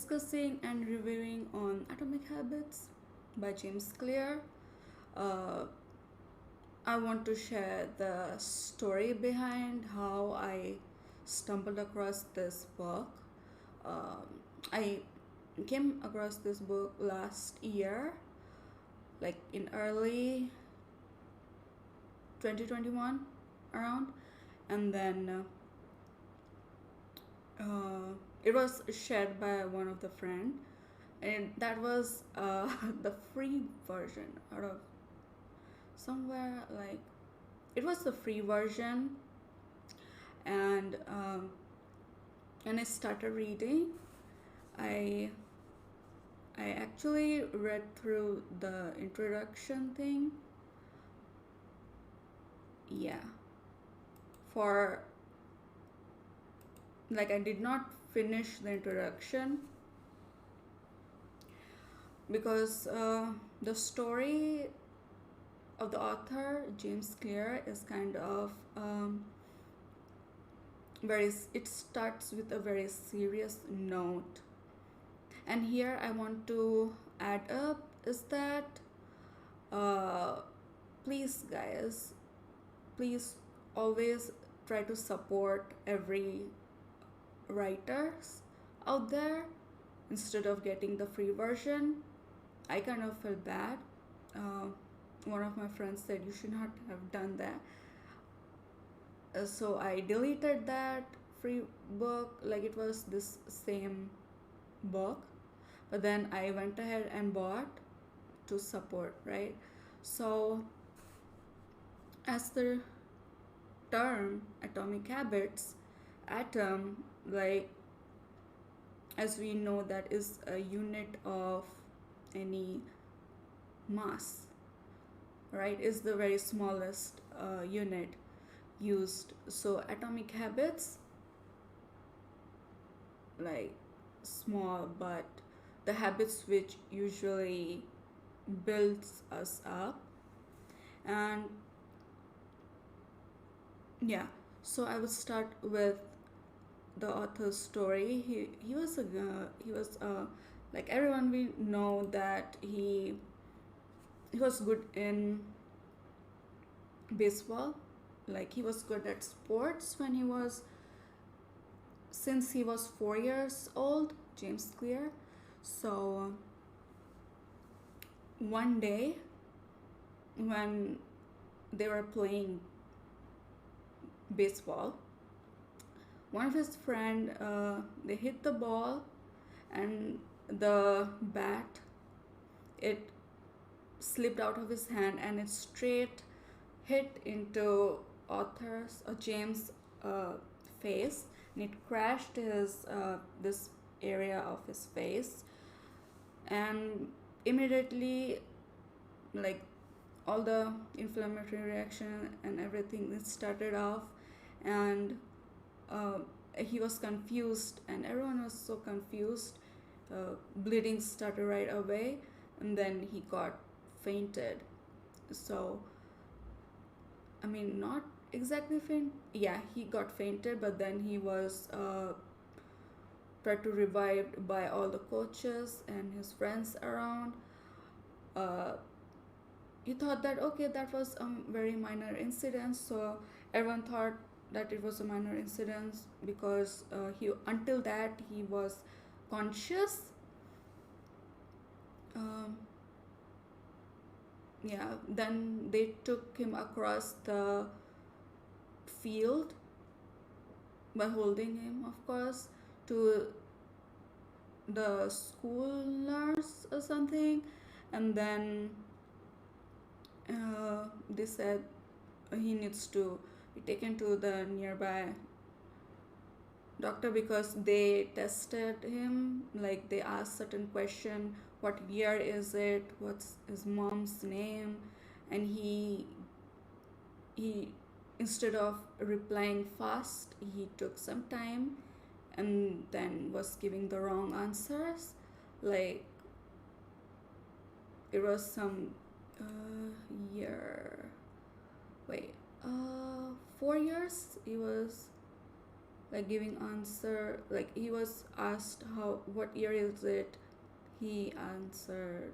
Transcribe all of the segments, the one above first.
discussing and reviewing on Atomic Habits by James Clear. Uh, I want to share the story behind how I stumbled across this book. I came across this book last year, like in early 2021 around, and then it was shared by one of the friend, and that was the free version out of somewhere, like it was the free version. And I started reading. I i actually read through the introduction thing. Yeah, for like I did not finish the introduction because the story of the author James Clear is kind of it starts with a very serious note. And here I want to add up is that uh, please guys, please always try to support every writers out there instead of getting the free version. I kind of felt bad. uh, One of my friends said you should not have done that. So I deleted that free book, like it was this same book, but then I went ahead and bought to support, right? So as the term atomic habits, atom, like as we know, that is a unit of any mass, right? Is the very smallest unit used. So atomic habits, like small, but the habits which usually builds us up. And yeah, so I would start with the author's story. He was like everyone we know that he was good in baseball. Like he was good at sports when he was since he was 4 years old, James Clear. So one day when they were playing baseball, one of his friend, they hit the ball, and the bat, it slipped out of his hand and it straight hit into author's or James face, and it crashed his this area of his face. And immediately, like all the inflammatory reaction and everything, it started off. And uh, he was confused, and everyone was so confused. Bleeding started right away, and then he got fainted. So I mean, not exactly faint. Yeah, he got fainted, but then he was tried to revived by all the coaches and his friends around. Uh, he thought that okay, that was a very minor incident. So everyone thought that it was a minor incident because he until that he was conscious. Um, yeah, then they took him across the field by holding him, of course, to the school nurse or something. And then they said he needs to be taken to the nearby doctor because they tested him. Like they asked certain question, what year is it, what's his mom's name, and he instead of replying fast, he took some time and then was giving the wrong answers. Like it was some year wait 4 years. He was like giving answer, like he was asked how what year is it, he answered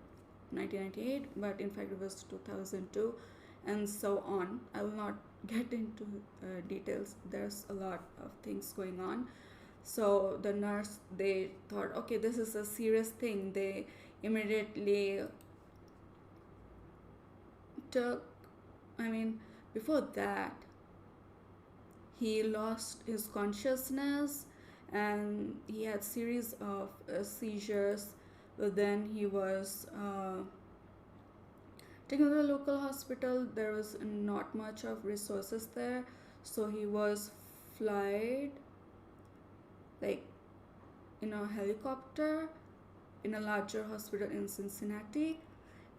1998, but in fact it was 2002, and so on. I will not get into details, there's a lot of things going on. So the nurse, they thought, okay, this is a serious thing. They immediately took, I mean, before that he lost his consciousness and he had series of seizures. But then he was taken to the local hospital. There was not much of resources there, so he was flied like in a helicopter in a larger hospital in Cincinnati.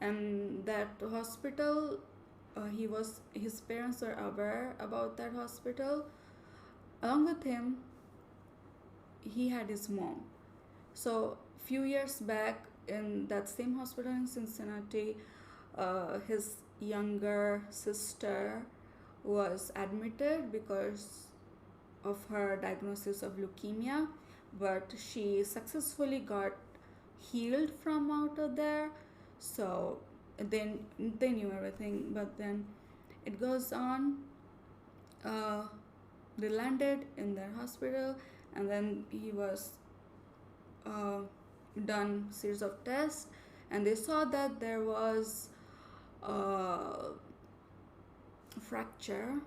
And that hospital, his parents were aware about that hospital. Along with him, he had his mom. So few years back in that same hospital in Cincinnati, his younger sister was admitted because of her diagnosis of leukemia, but she successfully got healed from out of there. So then they knew everything, but then it goes on. They landed in their hospital, and then he was done series of tests, and they saw that there was a fracture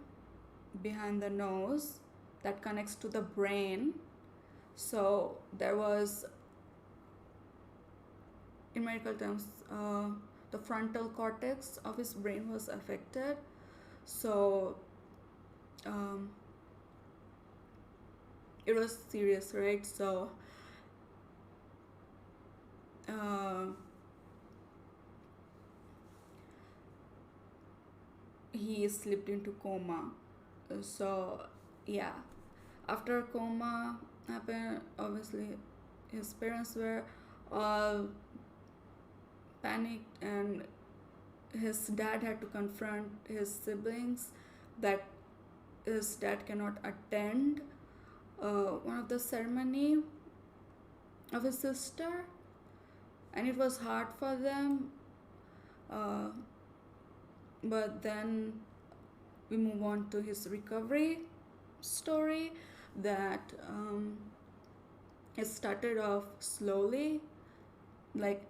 behind the nose that connects to the brain. So there was, in medical terms, the frontal cortex of his brain was affected. So it was serious, right? So he slipped into coma. So yeah, after coma happened, obviously his parents were all panicked, and his dad had to confront his siblings that his dad cannot attend one of the ceremony of his sister, and it was hard for them. But then we move on to his recovery story, that it started off slowly. Like,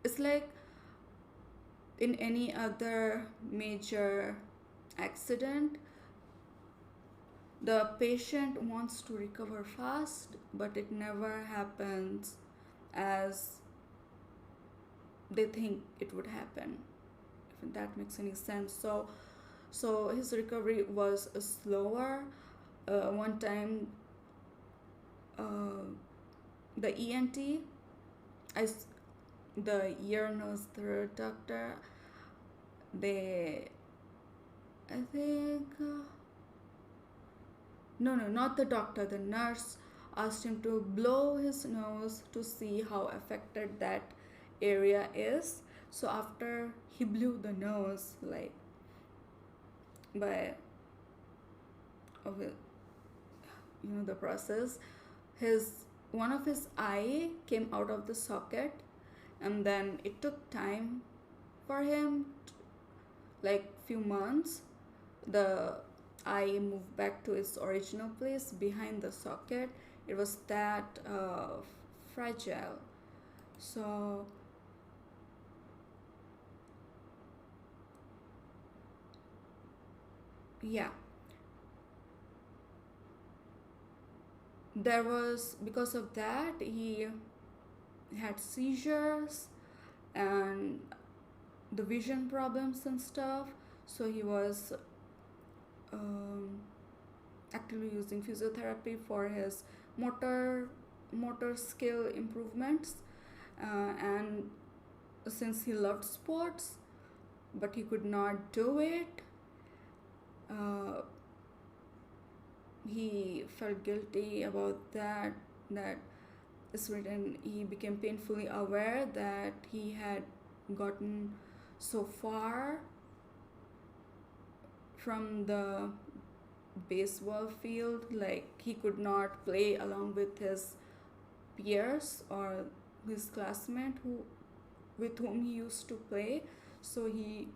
it's like in any other major accident, the patient wants to recover fast, but it never happens as they think it would happen, if that makes any sense. So his recovery was slower. One time, the ENT, the ear, nose, throat doctor, they, I think, no, not the doctor, the nurse asked him to blow his nose to see how affected that area is. So after he blew the nose, like, by the process, one of his eye came out of the socket, and then it took time for him, like few months. The eye moved back to its original place behind the socket. It was that fragile. So yeah, because of that, he had seizures and the vision problems and stuff. So he was actively using physiotherapy for his motor skill improvements, and since he loved sports but he could not do it, he felt guilty about that is written. He became painfully aware that he had gotten so far from the baseball field. Like he could not play along with his peers or his classmate who with whom he used to play. So he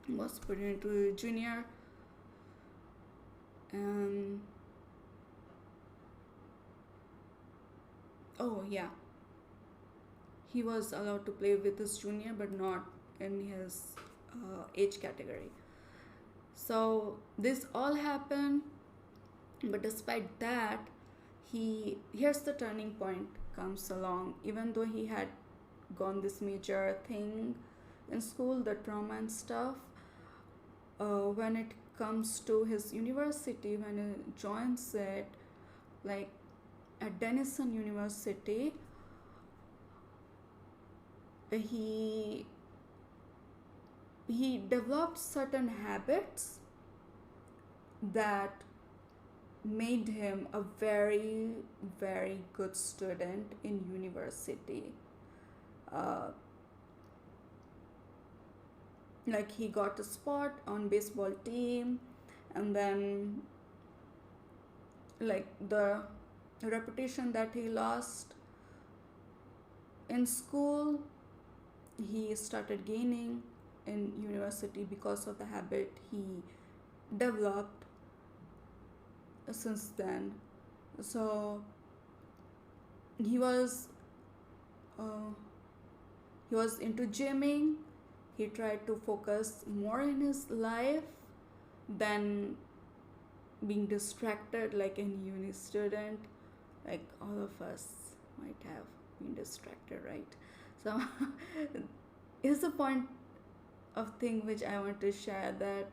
was put into junior, and oh yeah, he was allowed to play with his junior but not in his age category. So this all happened, but despite that, he here's the turning point comes along. Even though he had gone this major thing in school, the trauma and stuff, when it comes to his university, when he joins it, like at Denison University, he he developed certain habits that made him a very very good student in university. uh, like he got a spot on baseball team, and then like the reputation that he lost in school, he started gaining in university because of the habit he developed since then. So he was uh, he was into gymming. He tried to focus more in his life than being distracted like any uni student. Like all of us might have been distracted, right? So here's the point of thing which I want to share, that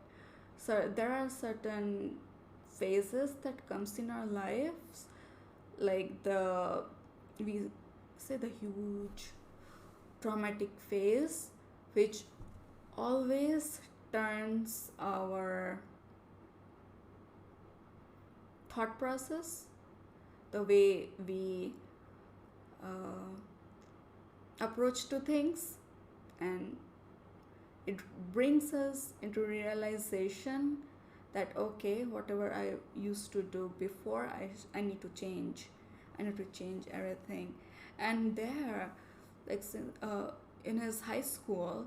so there are certain phases that comes in our lives, like the we say the huge traumatic phase, which always turns our thought process, the way we approach to things, and it brings us into realization that okay, whatever I used to do before, I need to change. I need to change everything. And there, like in his high school,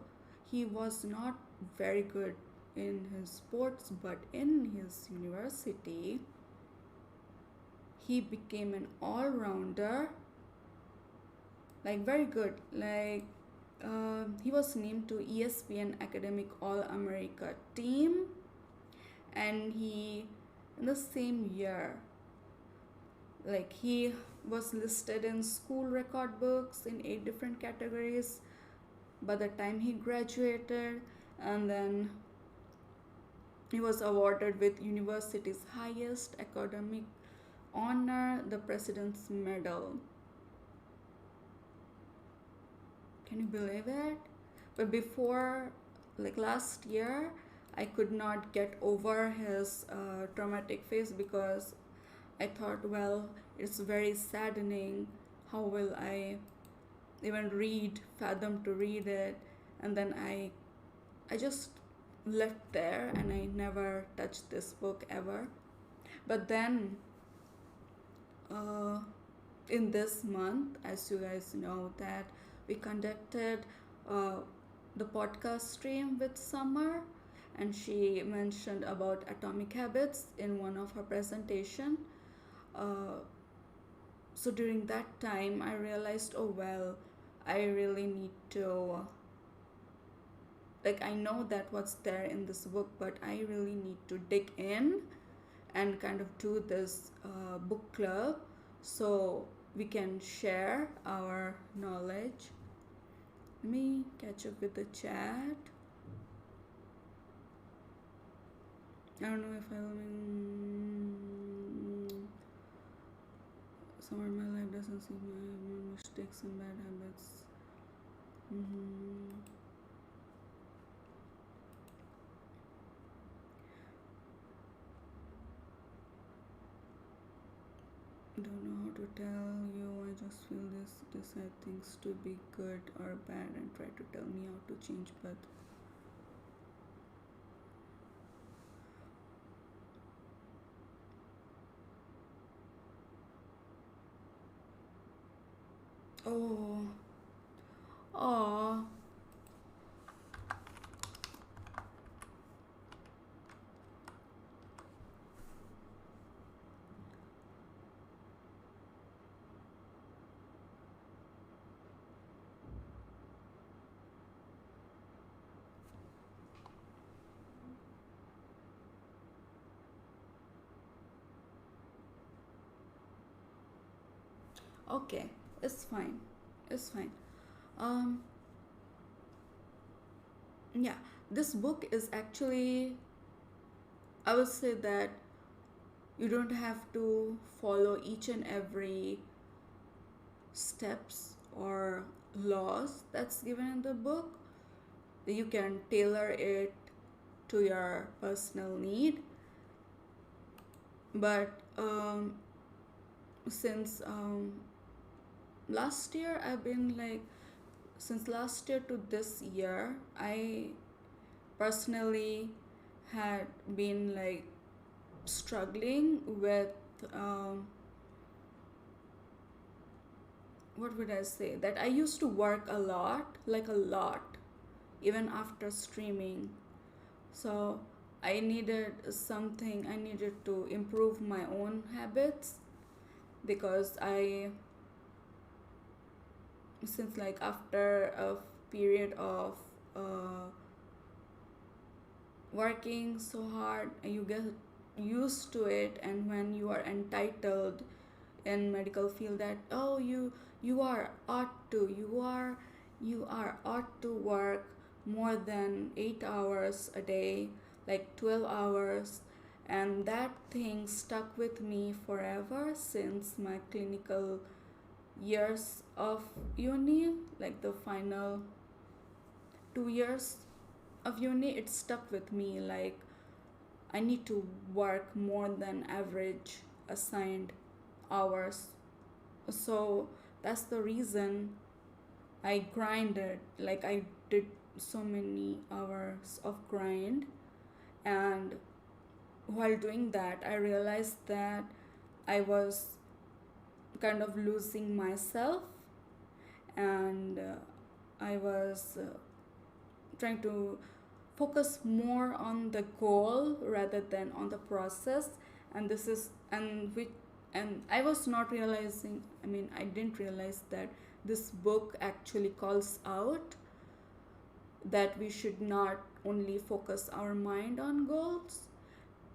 he was not very good in his sports, but in his university, he became an all-rounder, like very good. Like he was named to ESPN Academic All-America team, and he in the same year, like he was listed in school record books in 8 different categories by the time he graduated. And then he was awarded with university's highest academic honor, the President's Medal. Can you believe it? But before, like last year, I could not get over his traumatic phase, because I thought, well, it's very saddening. How will I even fathom to read it? And then I just left there, and I never touched this book ever. But then in this month, as you guys know, that we conducted the podcast stream with Summer, and she mentioned about atomic habits in one of her presentation. So during that time, I realized, oh well, I really need to, like, I know that what's there in this book, but I really need to dig in and kind of do this book club, so we can share our knowledge. Let me catch up with the chat. I don't know if I will. Somewhere my life doesn't seem I have more mistakes and bad habits. Don't know how to tell you. I just feel decide things to be good or bad and try to tell me how to change, but Oh, oh, okay, it's fine, it's fine. Um, yeah, this book is actually, I would say that you don't have to follow each and every steps or laws that's given in the book. You can tailor it to your personal need. But since last year, I've been like, since last year to this year, I personally had been like struggling with um, what would I say? That I used to work a lot, like a lot, even after streaming. So I needed something, I needed to improve my own habits because since like after a period of uh, working so hard, you get used to it, and when you are entitled in medical field that, oh, you are ought to, you are ought to work more than 8 hours a day, like 12 hours, and that thing stuck with me forever since my clinical years of uni, like the final 2 years of uni. It stuck with me like I need to work more than average assigned hours. So that's the reason I grinded, like I did so many hours of grind. And while doing that, I realized that I was kind of losing myself, and I was trying to focus more on the goal rather than on the process. And this is and which and I was not realizing, I mean, I didn't realize that this book actually calls out that we should not only focus our mind on goals,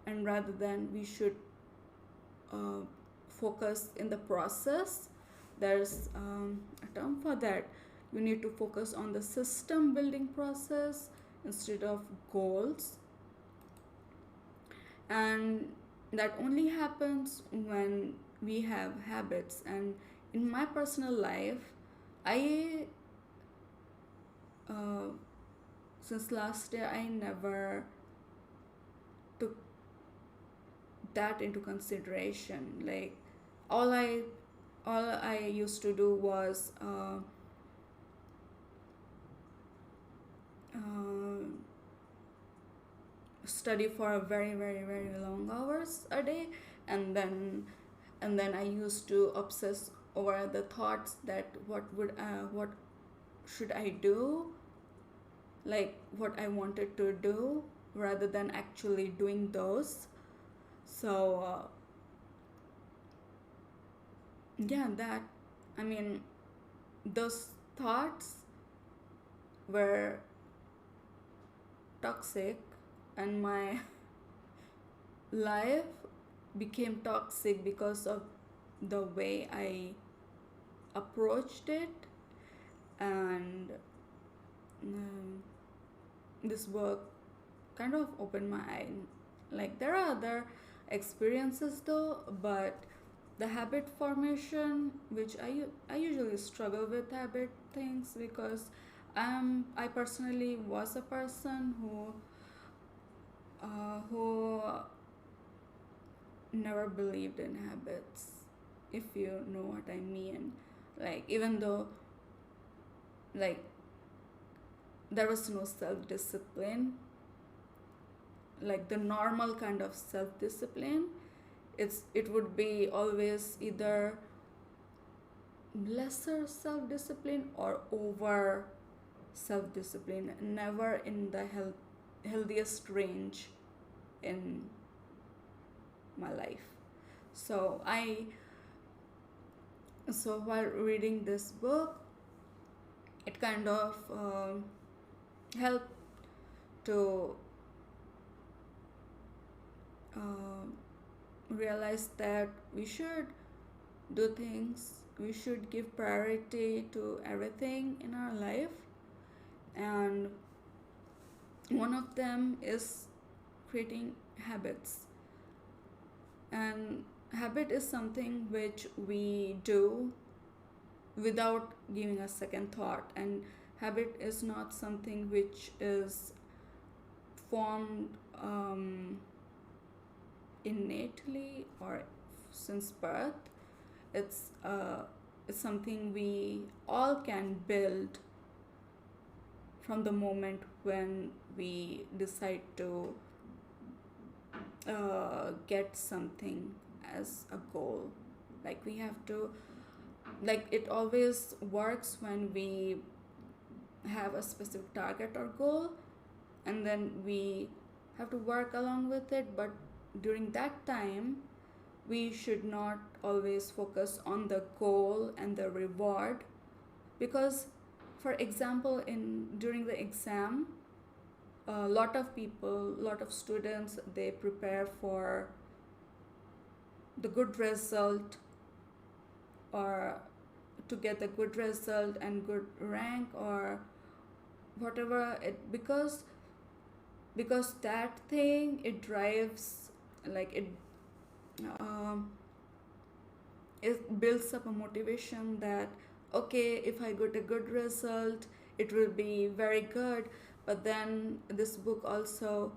and rather than we should uh, focus in the process. There's a term for that. You need to focus on the system building process instead of goals. And that only happens when we have habits. And in my personal life, I uh, since last year, I never took that into consideration. Like all i all I used to do was uh, study for a very very very long hours a day, and then I used to obsess over the thoughts that what should I do, like what I wanted to do, rather than actually doing those. So yeah, that, I mean, those thoughts were toxic, and my life became toxic because of the way I approached it. And um, this work kind of opened my eye. Like there are other experiences though, but the habit formation, which I usually struggle with habit things because I personally was a person who never believed in habits, if you know what I mean. Like even though, like, there was no self discipline, like the normal kind of self discipline, it would be always either lesser self-discipline or over self-discipline, never in the healthiest range in my life. So while reading this book, it kind of helped to uh, realize that we should do things, we should give priority to everything in our life, and one of them is creating habits. And habit is something which we do without giving a second thought, and habit is not something which is formed innately or since birth. It's something we all can build from the moment when we decide to get something as a goal. Like we have to, like it always works when we have a specific target or goal, and then we have to work along with it. But during that time, we should not always focus on the goal and the reward, because for example, during the exam, a lot of people, lot of students, they prepare for the good result, or to get the good result and good rank or whatever it, because that thing, it drives, like um, it builds up a motivation that okay, if I get a good result, it will be very good. But then this book also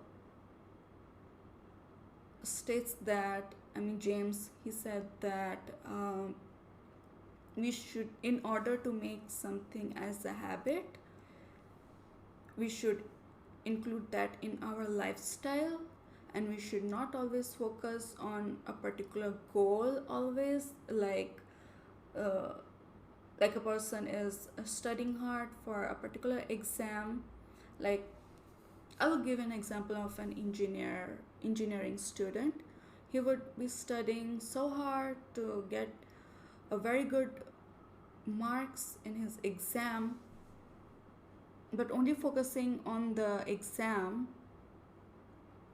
states that, I mean, James, he said that we should, in order to make something as a habit, we should include that in our lifestyle, and we should not always focus on a particular goal always, uh, like a person is studying hard for a particular exam. Like I will give an example of an engineering student. He would be studying so hard to get a very good marks in his exam, but only focusing on the exam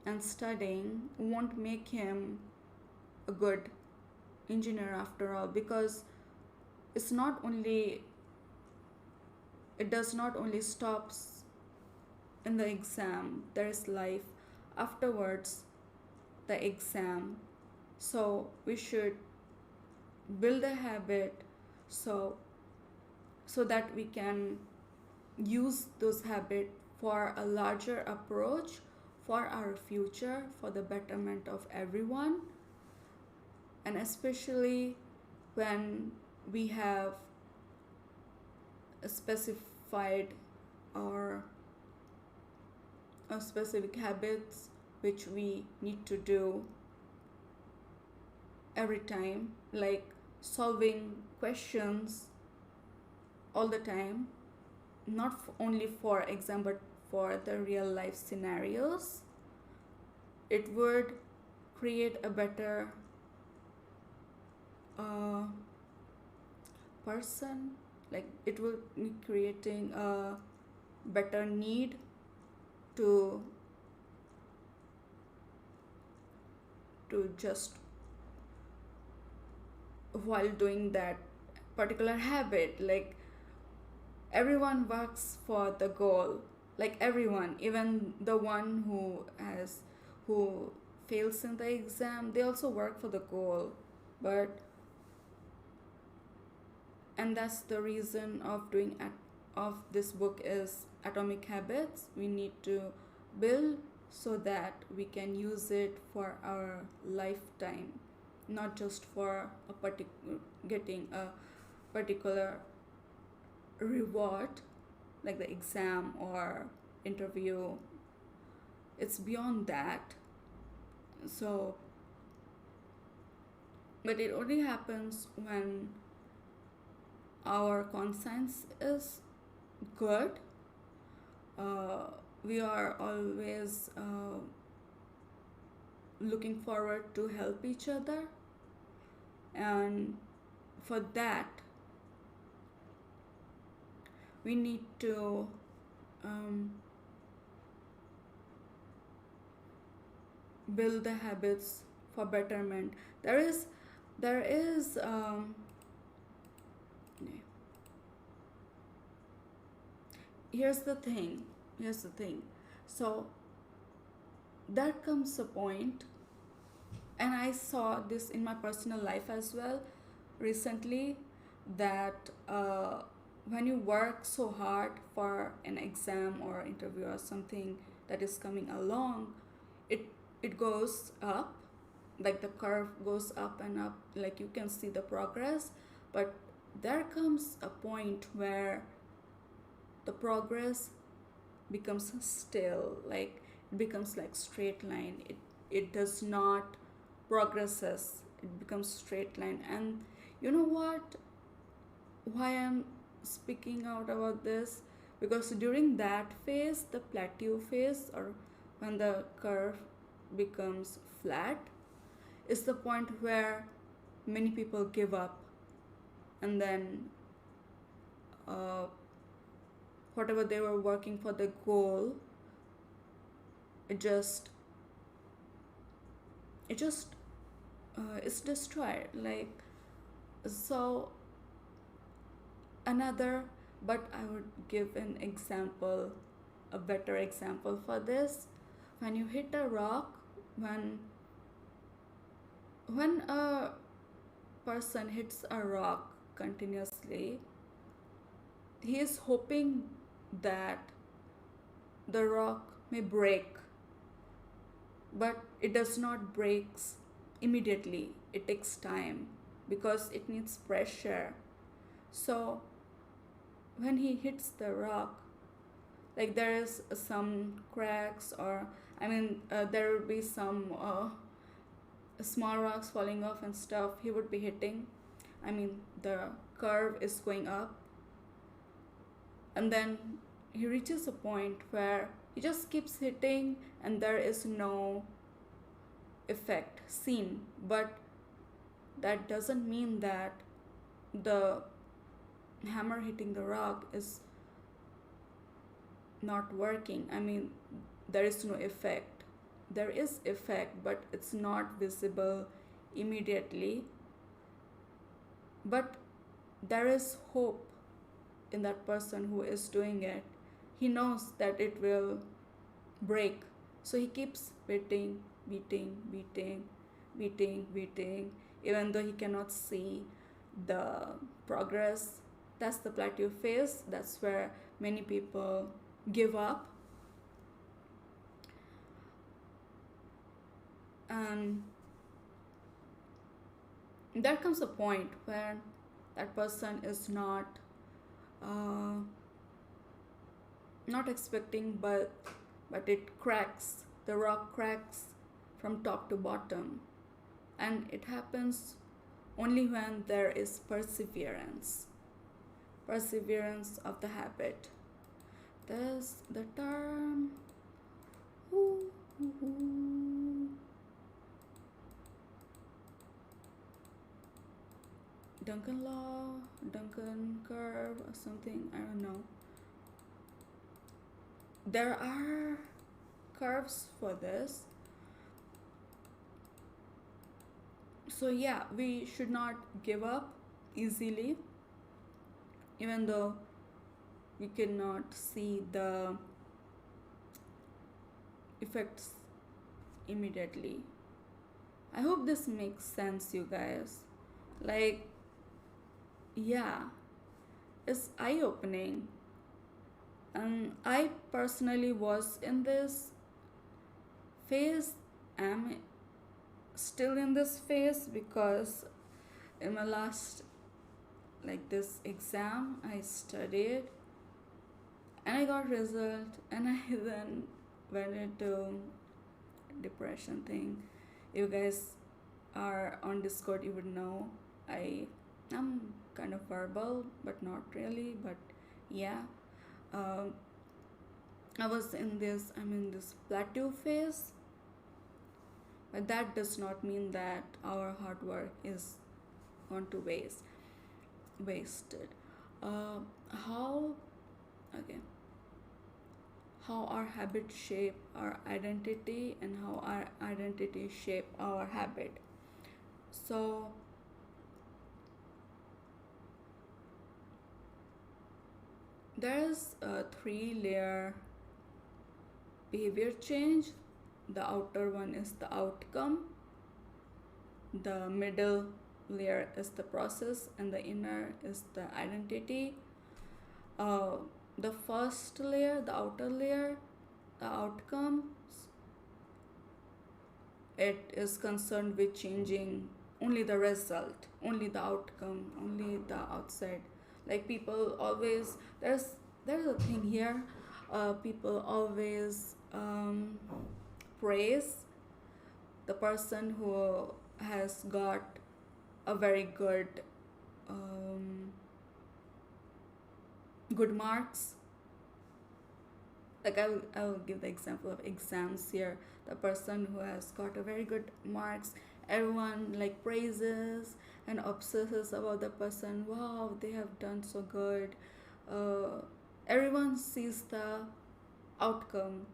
and studying won't make him a good engineer after all, because it's not only, it does not only stops in the exam, there is life afterwards the exam. So we should build a habit, so that we can use those habits for a larger approach for our future, for the betterment of everyone, and especially when we have a specified or a specific habits which we need to do every time, like solving questions all the time, not only for exam but for the real life scenarios. It would create a better person, like it will be creating a better need to just, while doing that particular habit, like everyone works for the goal, like everyone, even the one who fails in the exam, they also work for the goal. But and that's the reason of doing of this book is Atomic Habits. We need to build so that we can use it for our lifetime, not just for getting a particular reward like the exam or interview. It's beyond that. So but it only happens when our conscience is good, uh, we are always looking forward to help each other, and for that we need to um, build the habits for betterment. There is here's the thing. So there comes a point, and I saw this in my personal life as well recently, that when you work so hard for an exam or interview or something that is coming along, it it goes up, like the curve goes up and up, like you can see the progress. But there comes a point where the progress becomes still, like it becomes like straight line. It does not progresses, it becomes straight line. And you know what, why I'm speaking out about this? Because during that phase, the plateau phase, or when the curve becomes flat, is the point where many people give up, and then uh, whatever they were working for, the goal, it just it's destroyed. Like, so another, but I would give an example, a better example for this. When you hit a rock, when a person hits a rock continuously, he is hoping that the rock may break, but it does not break immediately. It takes time because it needs pressure. So when he hits the rock, like there is some cracks, or there will be some small rocks falling off and stuff he would be hitting. The curve is going up, and then he reaches a point where he just keeps hitting and there is no effect seen. But that doesn't mean that the hammer hitting the rock is not working. There is no effect. There is effect, but it's not visible immediately. But there is hope in that person who is doing it. He knows that it will break, so he keeps beating, even though he cannot see the progress. That's the plateau phase. That's where many people give up. And there comes a point where that person is not expecting, but it cracks. The rock cracks from top to bottom, and it happens only when there is perseverance of the habit. There's the term Duncan law, Duncan curve, or something, I don't know. There are curves for this. So yeah, we should not give up easily, even though we cannot see the effects immediately. I hope this makes sense, you guys. Like, yeah, it's eye-opening. And I personally was in this phase. I'm still in this phase, because in my last, like, this exam, I studied and I got result, and I then went into depression thing. You guys are on Discord, you would know I I'm kind of verbal, but not really. But yeah, um, I'm in this plateau phase, but that does not mean that our hard work is gone to wasted. Uh, how okay? How our habits shape our identity, and how our identity shape our habit. So there's a three-layer behavior change. The outer one is the outcome, the middle layer is the process, and the inner is the identity. uh, the first layer, the outer layer, the outcomes, it is concerned with changing only the result, only the outcome, only the outside. Like people always, there's a thing here. People always praise the person who has got a very um, good marks. Like I'll give the example of exams here. The person who has got a very good marks, everyone like praises and obsesses about the person. Wow, they have done so good. Everyone sees the outcome,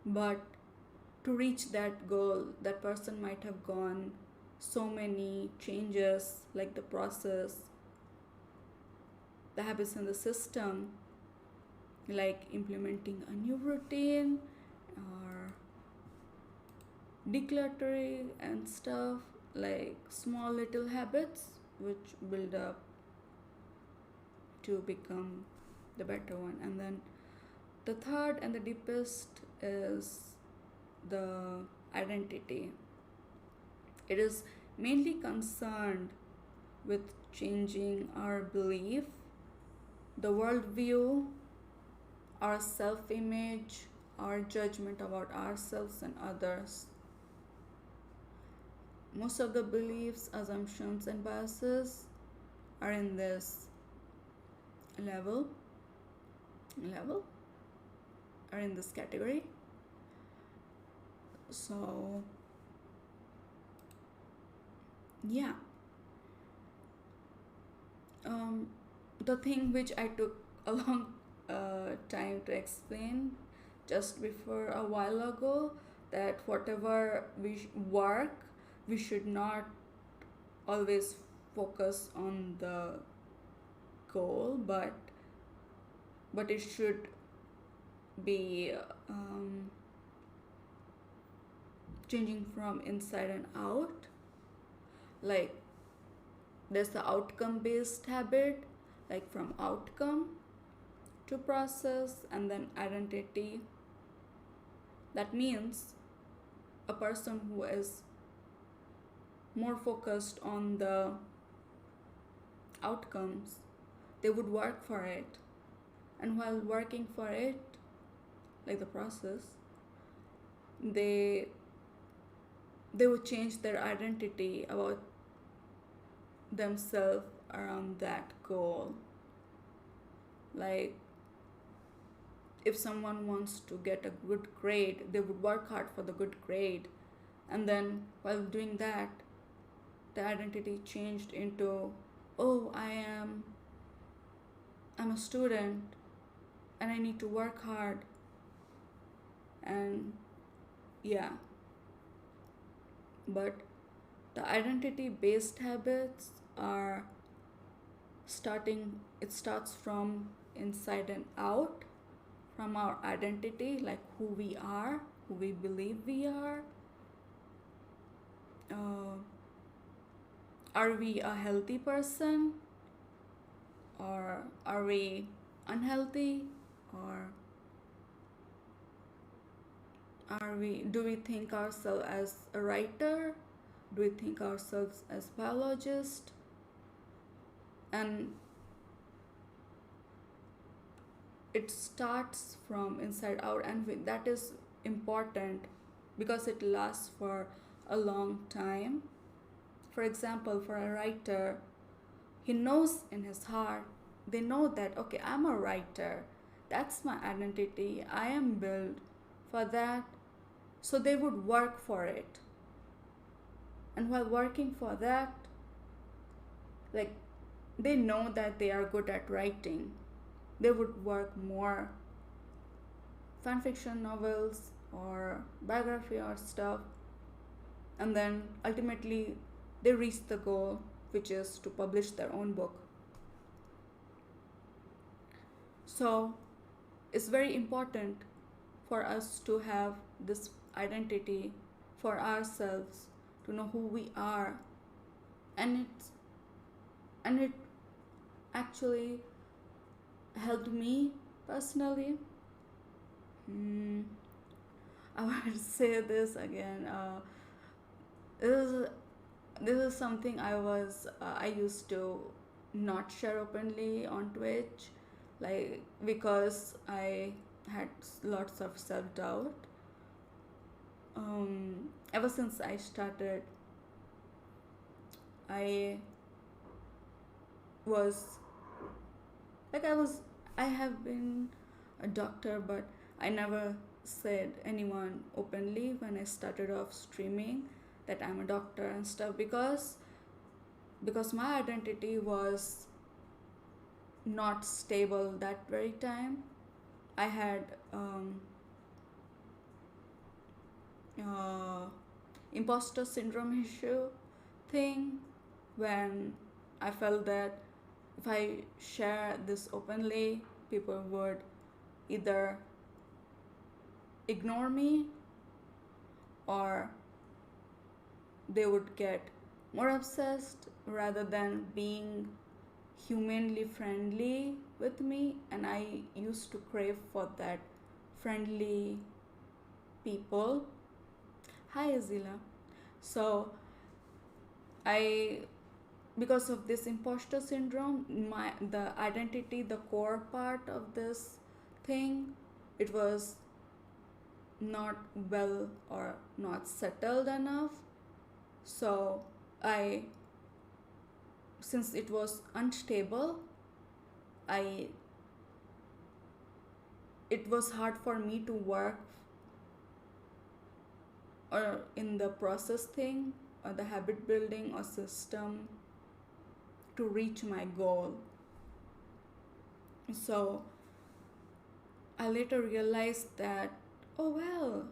but to reach that goal, that person might have gone so many changes, like the process, the habits in the system, like implementing a new routine or decluttering and stuff, like small little habits which build up to become the better one. And then the third and the deepest is the identity. It is mainly concerned with changing our belief, the worldview, our self image, our judgment about ourselves and others. Most of the beliefs, assumptions, and biases are in this level, level, are in this category. So, yeah. The thing which I took a long time to explain just before a while ago, that whatever work, we should not always focus on the goal, but it should be changing from inside and out. Like there's the outcome based habit, like from outcome to process, and then identity. That means a person who is more focused on the outcomes, they would work for it, and while working for it, like the process, they would change their identity about themselves around that goal. Like if someone wants to get a good grade, they would work hard for the good grade, and then while doing that, the identity changed into, oh, I'm a student and I need to work hard. And yeah, but the identity based habits are it starts from inside and out, from our identity, like who we are, who we believe we are. Are we a healthy person, or are we unhealthy, or do we think ourselves as a writer, do we think ourselves as biologist? And it starts from inside out, and that is important because it lasts for a long time. For example, for a writer, He knows in his heart, they know that, okay, I'm a writer. That's my identity. I am built for that. So they would work for it. And while working for that, like, they know that they are good at writing. They would work more fan fiction novels or biography or stuff, and then ultimately they reach the goal, which is to publish their own book. So it's very important for us to have this identity for ourselves, to know who we are. And it actually helped me personally. I want to say this again. This is this is something I used to not share openly on Twitch, like, because I had lots of self doubt. Ever since I started, I was like I have been a doctor, but I never said anyone openly when I started off streaming that I'm a doctor and stuff, because my identity was not stable that very time. I had impostor syndrome issue thing, when I felt that if I share this openly, people would either ignore me or they would get more obsessed rather than being humanly friendly with me. And I used to crave for that friendly people. Hi Azila. So I, because of this imposter syndrome, the identity, the core part of this thing, it was not well or not settled enough. So I, since it was unstable, it was hard for me to work or in the process thing or the habit building or system to reach my goal. So I later realized that, oh well,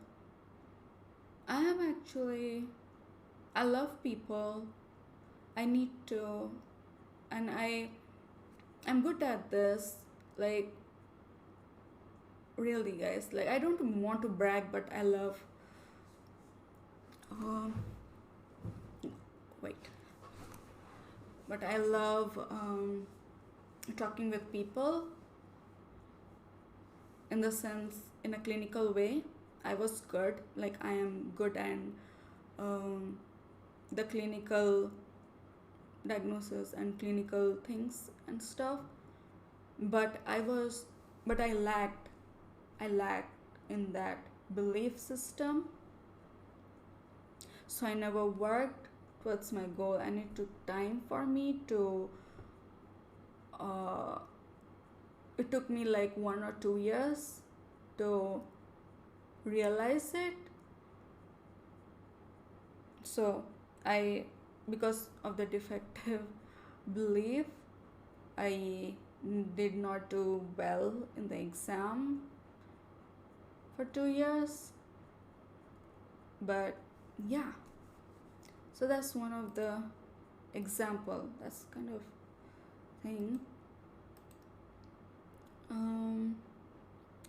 I love people. I need to, and I'm good at this. Like, really, guys, like, I don't want to brag, but I love wait but I love talking with people, in the sense, in a clinical way. I was good, like, I am good, and the clinical diagnosis and clinical things and stuff, but I lacked in that belief system. So I never worked towards my goal, and it took time for me to it took me like 1 or 2 years to realize it. So because of the defective belief, I did not do well in the exam for 2 years. But yeah, so that's one of the example, that's kind of thing.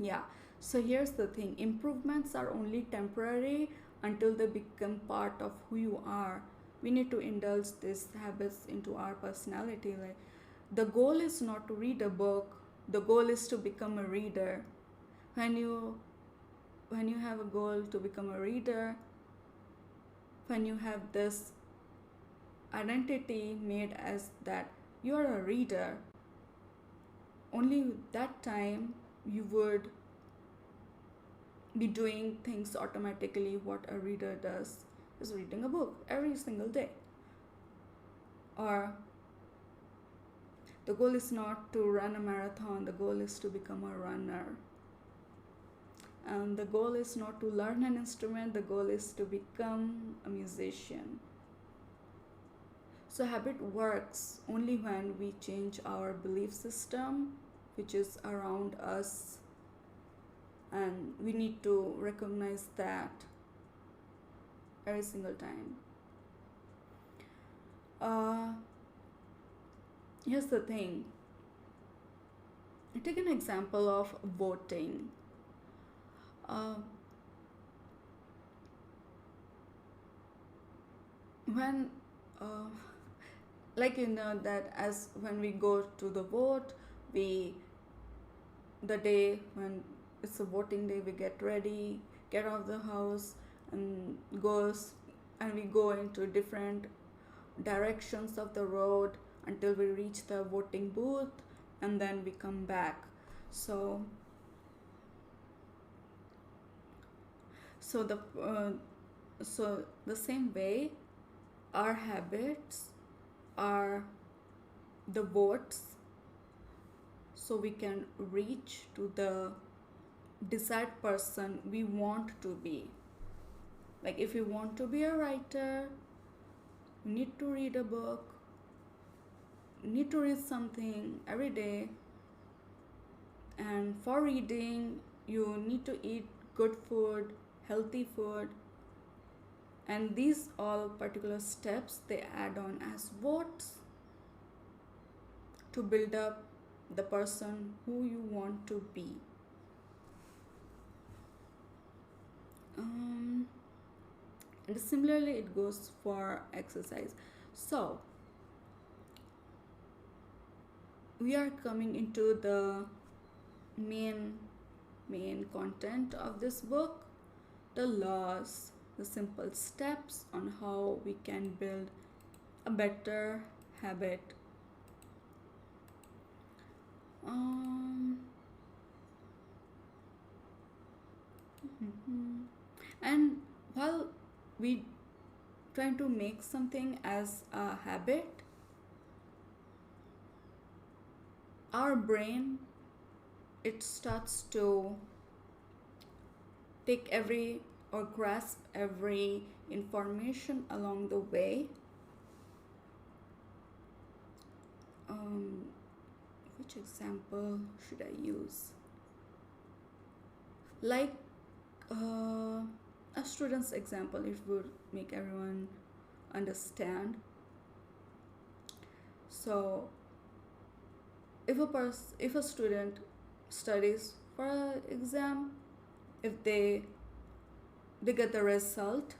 Yeah, so here's the thing, improvements are only temporary until they become part of who you are. We need to indulge these habits into our personality. Like, the goal is not to read a book, the goal is to become a reader. When you have a goal to become a reader, when you have this identity made as that you are a reader, only that time you would be doing things automatically. What a reader does is reading a book every single day, or The goal is not to run a marathon, the goal is to become a runner. And the goal is not to learn an instrument, the goal is to become a musician. So habit works only when we change our belief system, which is around us, and we need to recognize that every single time. Here's the thing. Take an example of voting. When like that as when we go to the vote, the day when it's a voting day, we get ready, get out of the house, and we go into different directions of the road until we reach the voting booth, and then we come back. So the same way, our habits are the votes, so we can reach to the desired person we want to be. Like if you want to be a writer, you need to read a book, you need to read something every day, and for reading you need to eat good food, healthy food, and these all particular steps, they add on as votes to build up the person who you want to be. And similarly it goes for exercise. So we are coming into the main content of this book, the laws, the simple steps on how we can build a better habit. And while we trying to make something as a habit, our brain, it starts to take every or grasp every information along the way. Which example should I use? Like a student's example, it would make everyone understand. So if a student studies for an exam, if they get the result,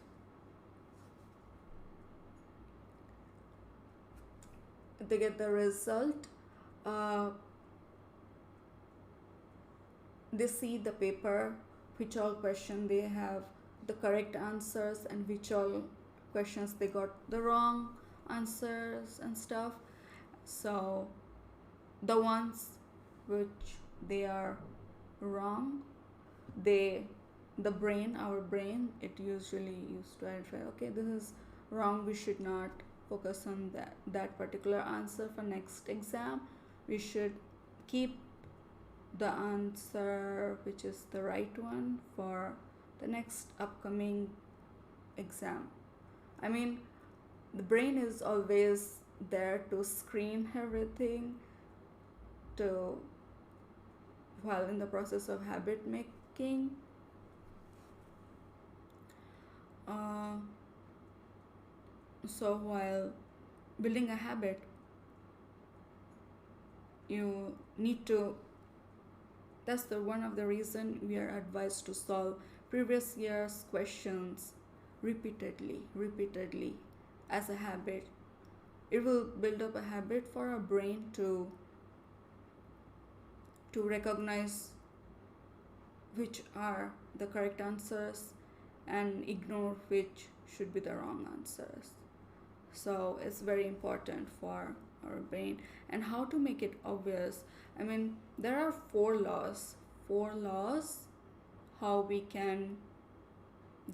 they see the paper, which all question they have the correct answers and which all questions they got the wrong answers and stuff. So the ones which they are wrong, our brain, it usually used to identify, okay, this is wrong, we should not focus on that particular answer for next exam. We should keep the answer which is the right one for the next upcoming exam. I mean, the brain is always there to screen everything while in the process of habit making. So while building a habit, you need to, that's the one of the reason we are advised to solve previous year's questions repeatedly as a habit. It will build up a habit for our brain to recognize which are the correct answers and ignore which should be the wrong answers. So it's very important for our brain. And how to make it obvious? I mean, there are four laws how we can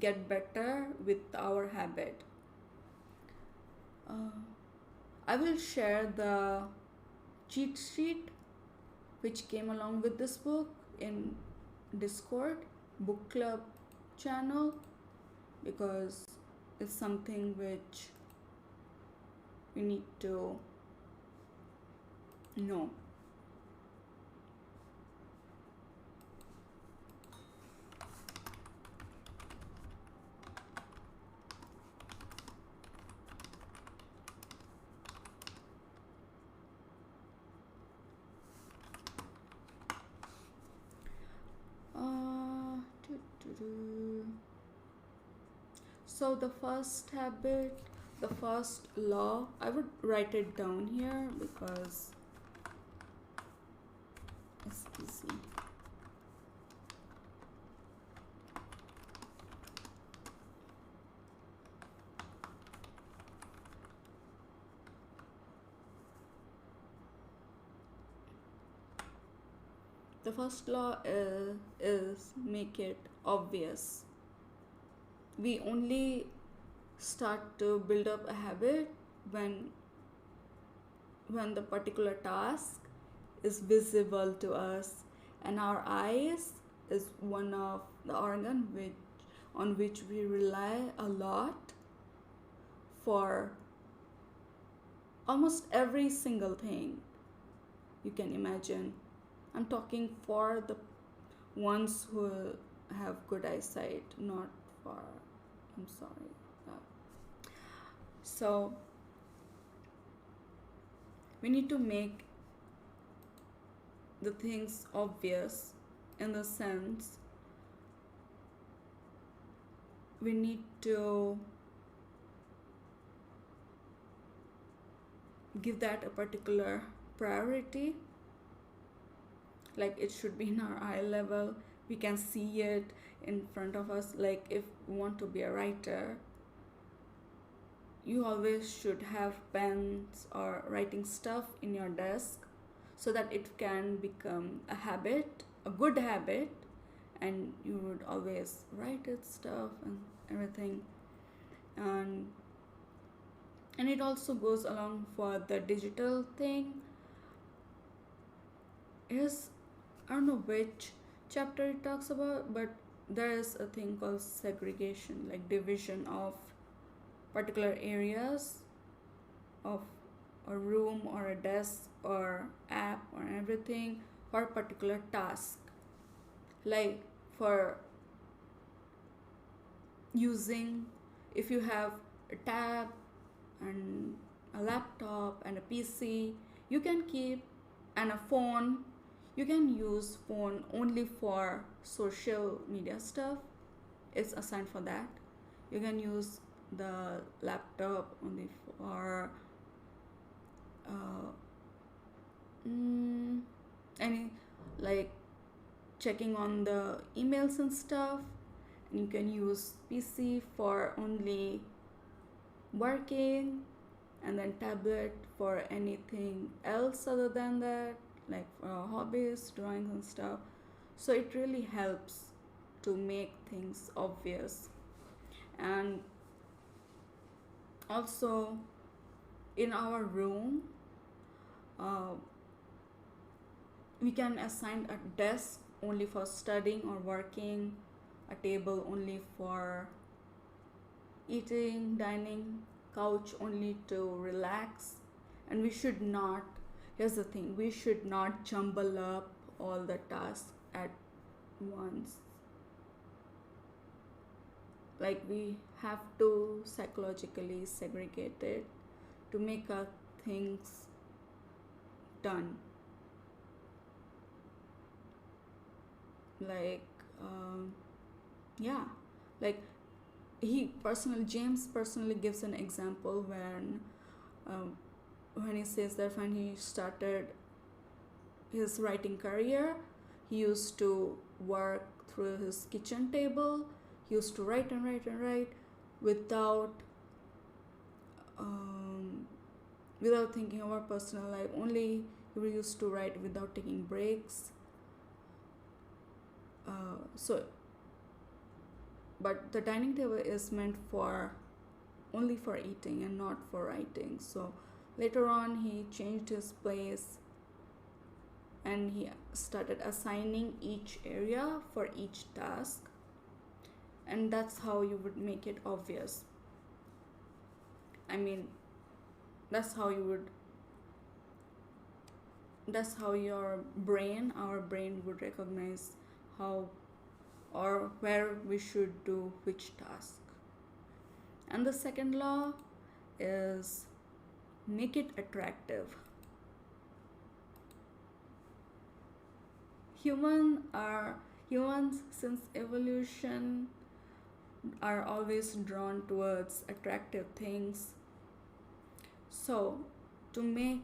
get better with our habit. I will share the cheat sheet which came along with this book in Discord book club channel, because it's something which we need to know. So the first habit, the first law, I would write it down here because it's easy. The first law is make it obvious. We only start to build up a habit when the particular task is visible to us, and our eyes is one of the organ on which we rely a lot for almost every single thing you can imagine. I'm talking for the ones who have good eyesight, not for, I'm sorry. So we need to make the things obvious, in the sense we need to give that a particular priority. Like it should be in our eye level, we can see it in front of us. Like if you want to be a writer, you always should have pens or writing stuff in your desk so that it can become a habit, a good habit, and you would always write it stuff and everything. And it also goes along for the digital thing. I don't know which chapter it talks about, but there is a thing called segregation, like division of particular areas of a room or a desk or app or everything for a particular task. Like for using, if you have a tab and a laptop and a PC, you can keep, and a phone, you can use phone only for social media stuff. It's assigned for that. You can use the laptop only for any, like checking on the emails and stuff. And you can use PC for only working, and then tablet for anything else other than that, like hobbies, drawings and stuff. So it really helps to make things obvious. And also in our room, we can assign a desk only for studying or working, a table only for eating, dining, couch only to relax. And we should not, here's the thing, we should not jumble up all the tasks at once. Like we have to psychologically segregate it to make our things done. Like like James personally gives an example when he says that when he started his writing career, he used to work through his kitchen table. He used to write and write and write without thinking about personal life. Only he used to write without taking breaks. But the dining table is meant for only for eating and not for writing. So later on he changed his place and he started assigning each area for each task, and that's how you would make it obvious. I mean, that's how our brain would recognize how or where we should do which task. And the second law is make it attractive. Humans since evolution are always drawn towards attractive things. So, to make,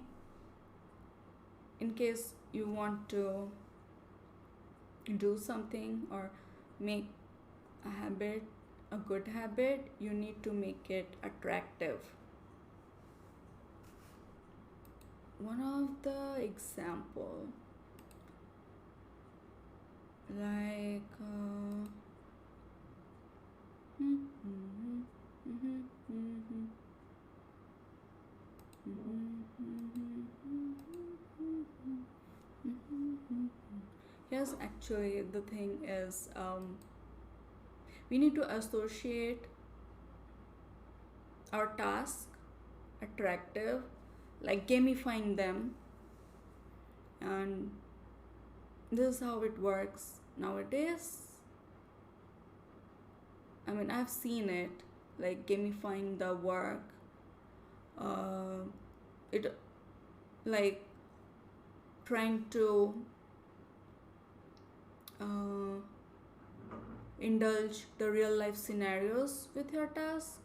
in case you want to do something or make a good habit, you need to make it attractive. One of the example, like yes, actually the thing is, we need to associate our task attractive, like gamifying them, and this is how it works nowadays. I mean, I've seen it, like gamifying the work. It like trying to indulge the real life scenarios with your task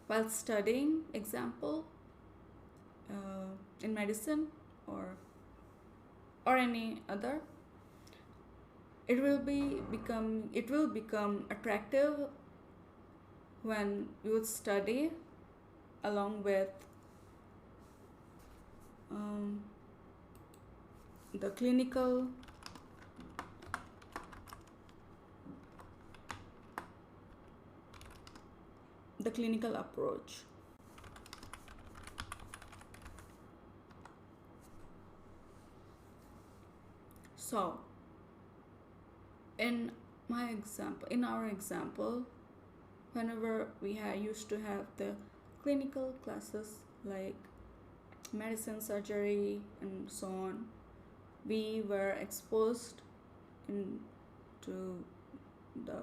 while studying, example, in medicine or any other. It will become attractive when you would study along with the clinical approach. So, in our example, whenever we used to have the clinical classes like medicine, surgery, and so on, we were exposed into the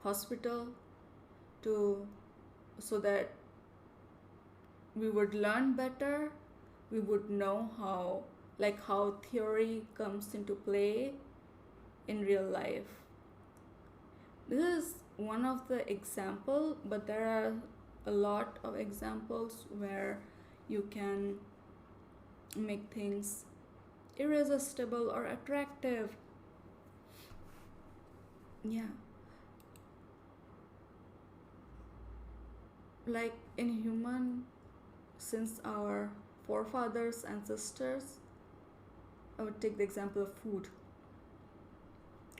hospital so that we would learn better. We would know how theory comes into play in real life. This is one of the example, but there are a lot of examples where you can make things irresistible or attractive. Yeah. Like in human, since our forefathers, ancestors, I would take the example of food.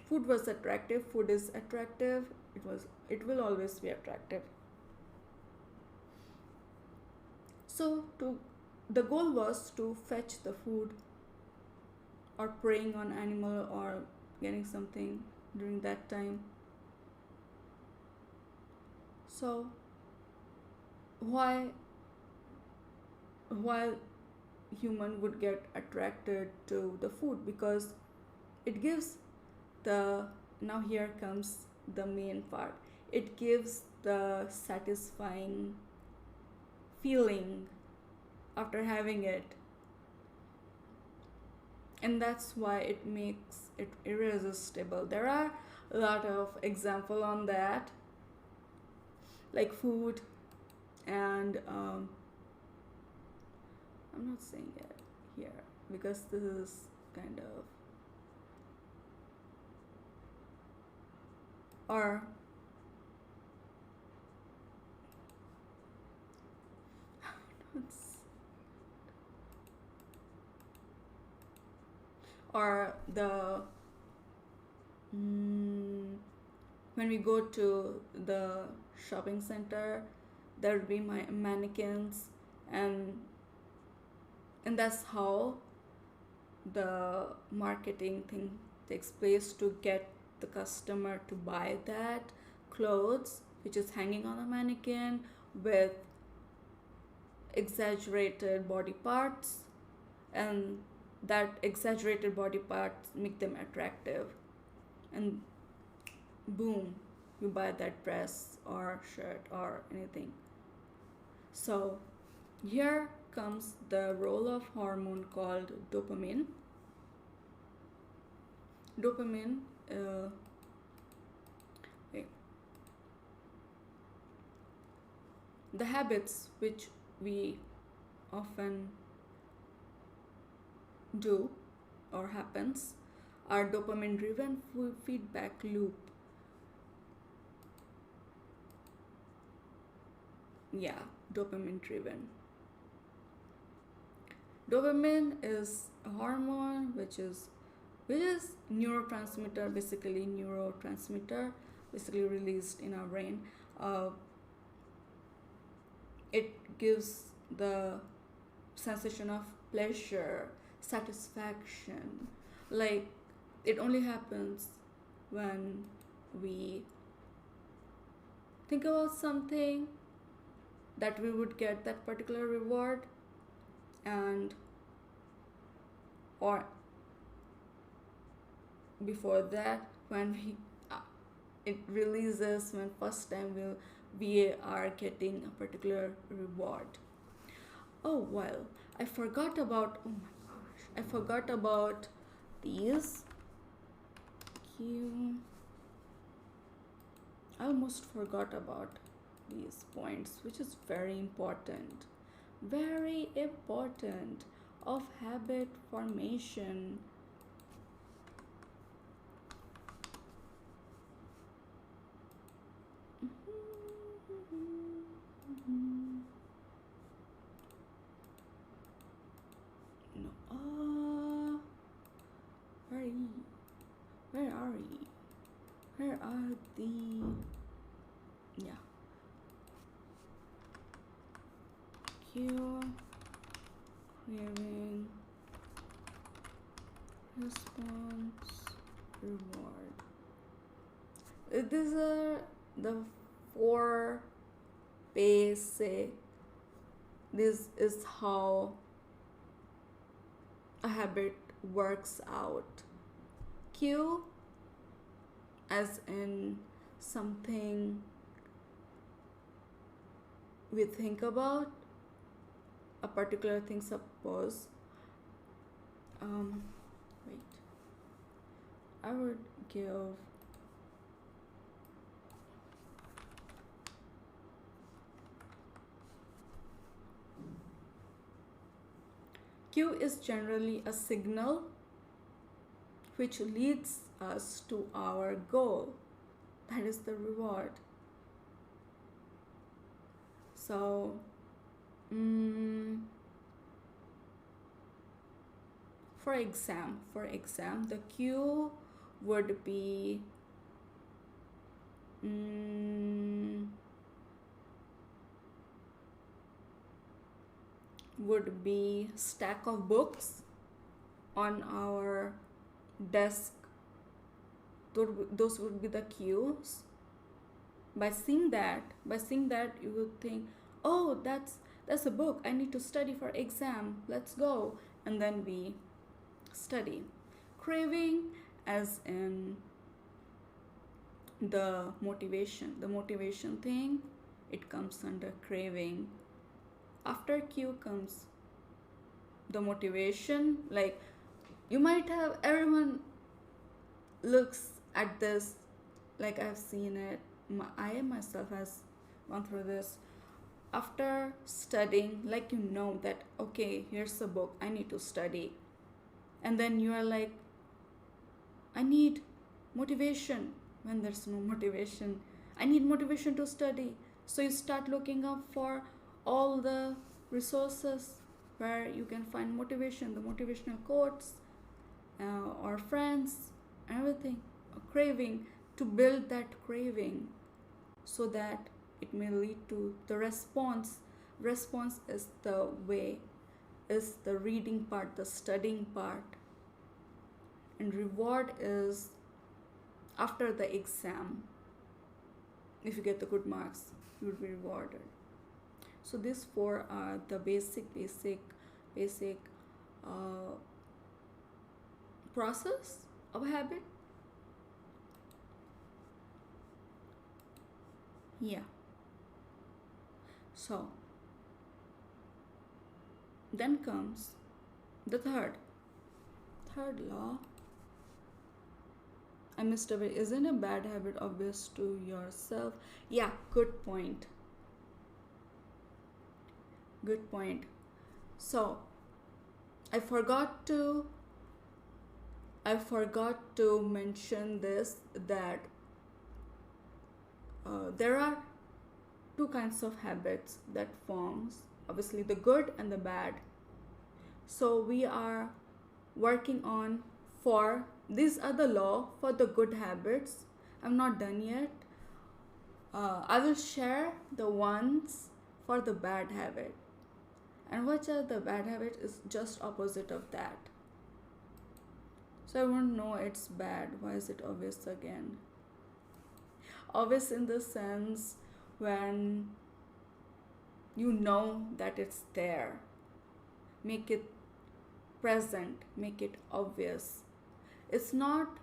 Food was attractive, food is attractive, it will always be attractive. So the goal was to fetch the food or preying on animal or getting something during that time. So why human would get attracted to the food? Because it gives now here comes the main part, it gives the satisfying feeling after having it, and that's why it makes it irresistible. There are a lot of example on that, like food, and I'm not saying it here because this is kind of, or the when we go to the shopping center, there will be mannequins, and that's how the marketing thing takes place to get the customer to buy that clothes which is hanging on a mannequin with exaggerated body parts, and that exaggerated body parts make them attractive, and boom, you buy that dress or shirt or anything. So here comes the role of hormone called dopamine. Dopamine wait, the habits which we often do or happens are dopamine driven feedback loop. Yeah, dopamine driven. Dopamine is a hormone which is neurotransmitter basically released in our brain. It gives the sensation of pleasure, satisfaction. Like, it only happens when we think about something that we would get that particular reward, and or before that, when it releases when first time we are getting a particular reward. Oh well, I forgot about, oh my gosh, I forgot about these. I almost forgot about these points, which is very important, of habit formation. No, where are we? Where are the, yeah, cue, craving, response, reward. These are the four basic. This is how a habit works out. Cue, as in something we think about, a particular thing. Suppose wait, I would give cue is generally a signal which leads us to our goal, that is the reward. So for exam, the cue would be stack of books on our desk. Those would be the cues. By seeing that, you would think, oh, that's a book, I need to study for exam, let's go. And then we study. Craving, as in the motivation thing, it comes under craving. After cue comes the motivation. Like, you might have, everyone looks at this, like I've seen it, I myself has gone through this. After studying, like, you know that, okay, here's a book, I need to study, and then you are like, I need motivation. When there's no motivation, I need motivation to study. So you start looking up for all the resources where you can find motivation, the motivational quotes, or friends, everything. A craving, to build that craving so that it may lead to the response. Response is the way, is the reading part, the studying part. and reward is after the exam. If you get the good marks, you will be rewarded. So these four are the basic process of a habit. Yeah. So then comes the third law. I missed a bit. Isn't a bad habit obvious to yourself? Yeah, good point. Good point. So I forgot to mention this, that there are two kinds of habits that forms, obviously the good and the bad. So we are working on, for these are the law for the good habits. I'm not done yet. I will share the ones for the bad habit, and what are the bad habit is just opposite of that. So I won't know it's bad. Why is it obvious again? Obvious in the sense when you know that it's there. Make it present, make it obvious. It's not,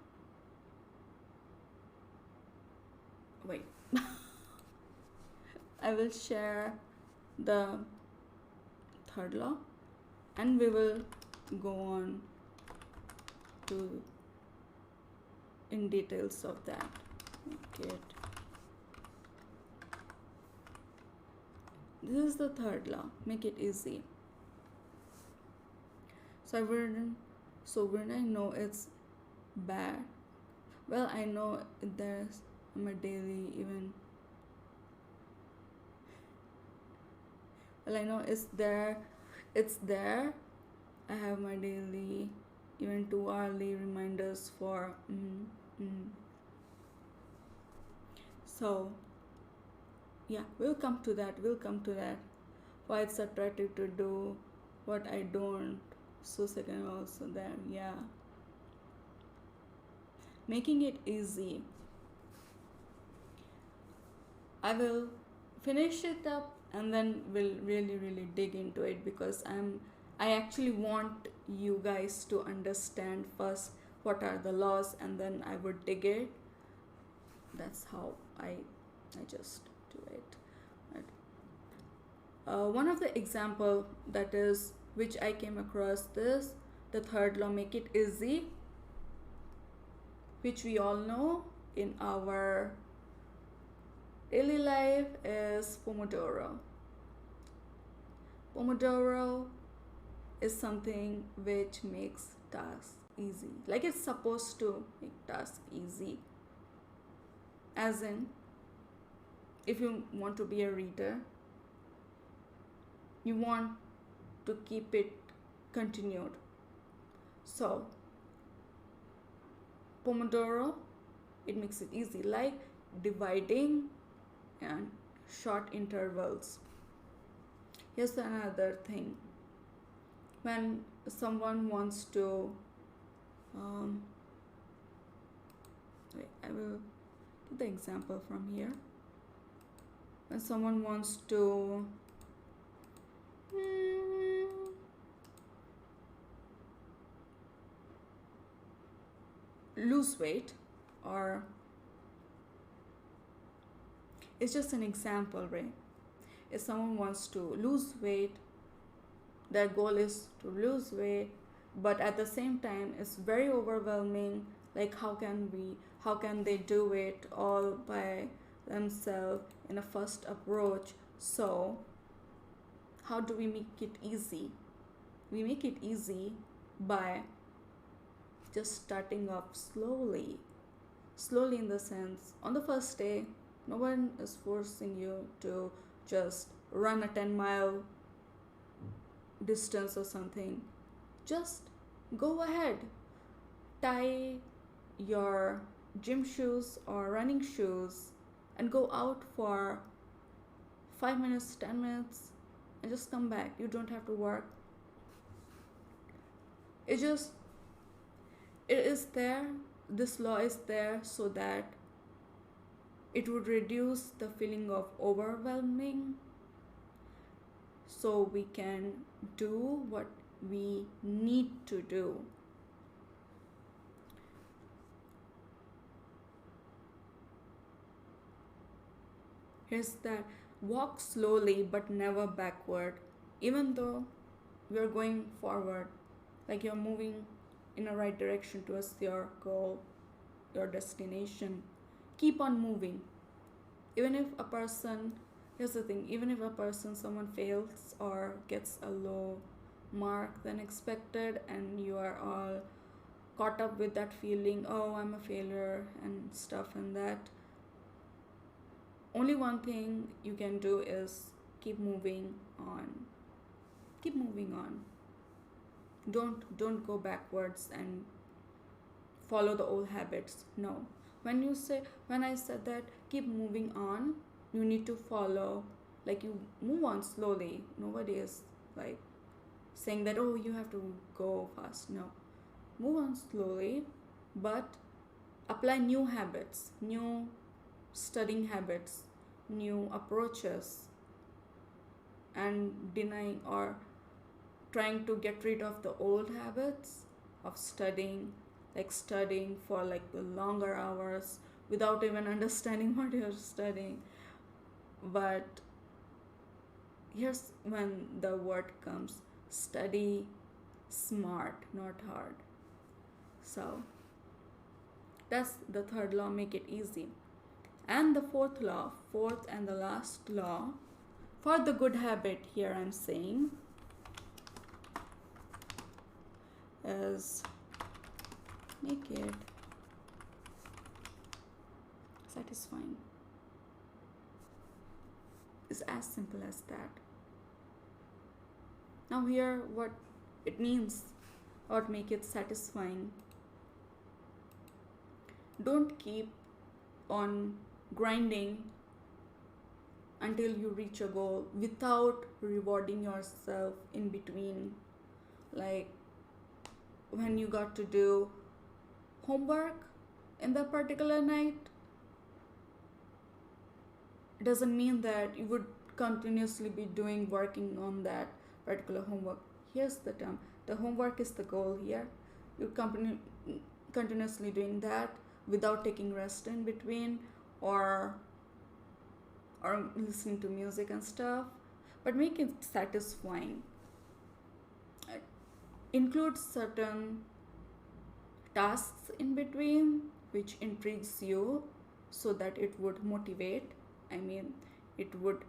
wait. I will share the third law and we will go on to in details of that. Okay. This is the third law. Make it easy. So when I know it's bad, well, I know there's my daily even. Well, I know it's there. I have my daily, even 2 hourly reminders for. So, yeah, we'll come to that. Why it's attractive to do what I don't. So second also there, yeah. Making it easy. I will finish it up and then we'll really dig into it, because I actually want you guys to understand first what are the laws, and then I would dig it. That's how I just do it. Right. One of the example that is which I came across this, the third law, make it easy, which we all know in our daily life, is Pomodoro. Pomodoro is something which makes tasks easy. Like it's supposed to make tasks easy. As in, if you want to be a reader, you want to keep it continued. So, Pomodoro, it makes it easy, like dividing and short intervals. Here's another thing. When someone wants to, I will give the example from here. When someone wants to lose weight, or it's just an example, right? If someone wants to lose weight, their goal is to lose weight, but at the same time it's very overwhelming, like how can they do it all by themselves in a first approach. So how do we make it easy? We make it easy by just starting off slowly in the sense, on the first day, no one is forcing you to just run a 10-mile distance or something. Just go ahead, tie your gym shoes or running shoes and go out for 5 minutes, 10 minutes, and just come back. You don't have to work. It's just it is there, this law is there so that it would reduce the feeling of overwhelming, so we can do what we need to do. Here's that: walk slowly but never backward, even though you're going forward, like you're moving in the right direction towards your goal, your destination. Keep on moving. Even if a person, here's the thing, even if a person, someone fails or gets a low mark than expected, and you are all caught up with that feeling, oh, I'm a failure and stuff, and that, only one thing you can do is keep moving on. Keep moving on. Don't go backwards and follow the old habits. No. When I said that keep moving on, you need to follow, like you move on slowly. Nobody is like saying that, oh, you have to go fast. No. Move on slowly, but apply new habits, new studying habits, new approaches, and denying or trying to get rid of the old habits of studying, like studying for like the longer hours without even understanding what you're studying. But here's when the word comes: study smart, not hard. So that's the third law: make it easy. And the fourth law, fourth and the last law for the good habit, here I'm saying, is make it satisfying. It's as simple as that. Now here what it means, or make it satisfying. Don't keep on grinding until you reach a goal without rewarding yourself in between. Like when you got to do homework in the particular night, it doesn't mean that you would continuously be working on that particular homework. Here's the term: the homework is the goal here. You're continuously doing that without taking rest in between, or listening to music and stuff, but make it satisfying. Include certain tasks in between which intrigues you, so that it would motivate. It would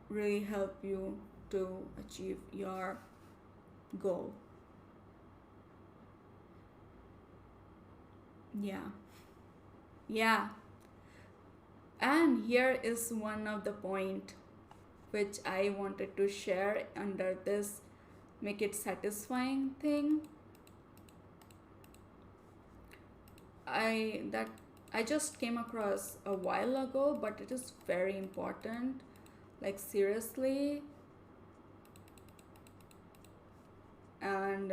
really help you to achieve your goal. Yeah. And here is one of the point which I wanted to share under this make it satisfying thing. I just came across a while ago, but it is very important, like seriously. And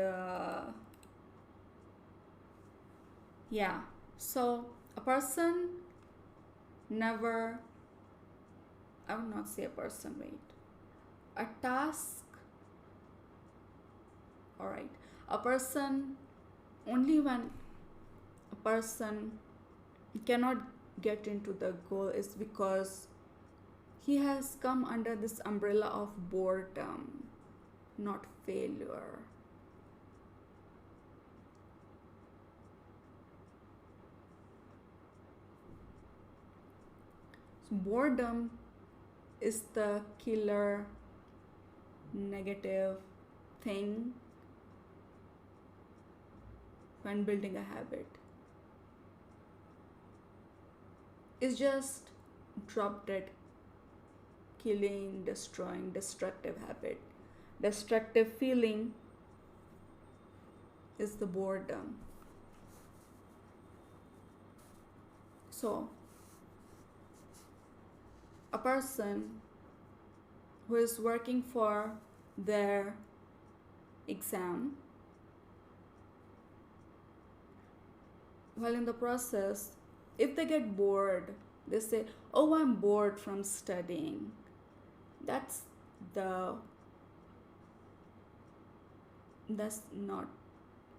so a person never, I would not say a person, wait, a task, alright, a person, only when a person cannot get into the goal is because he has come under this umbrella of boredom, not failure. So boredom is the killer negative thing when building a habit. It's just drop dead, killing, destroying, destructive habit. Destructive feeling is the boredom. So a person who is working for their exam while in the process, if they get bored, they say, "Oh, I'm bored from studying." That's the that's not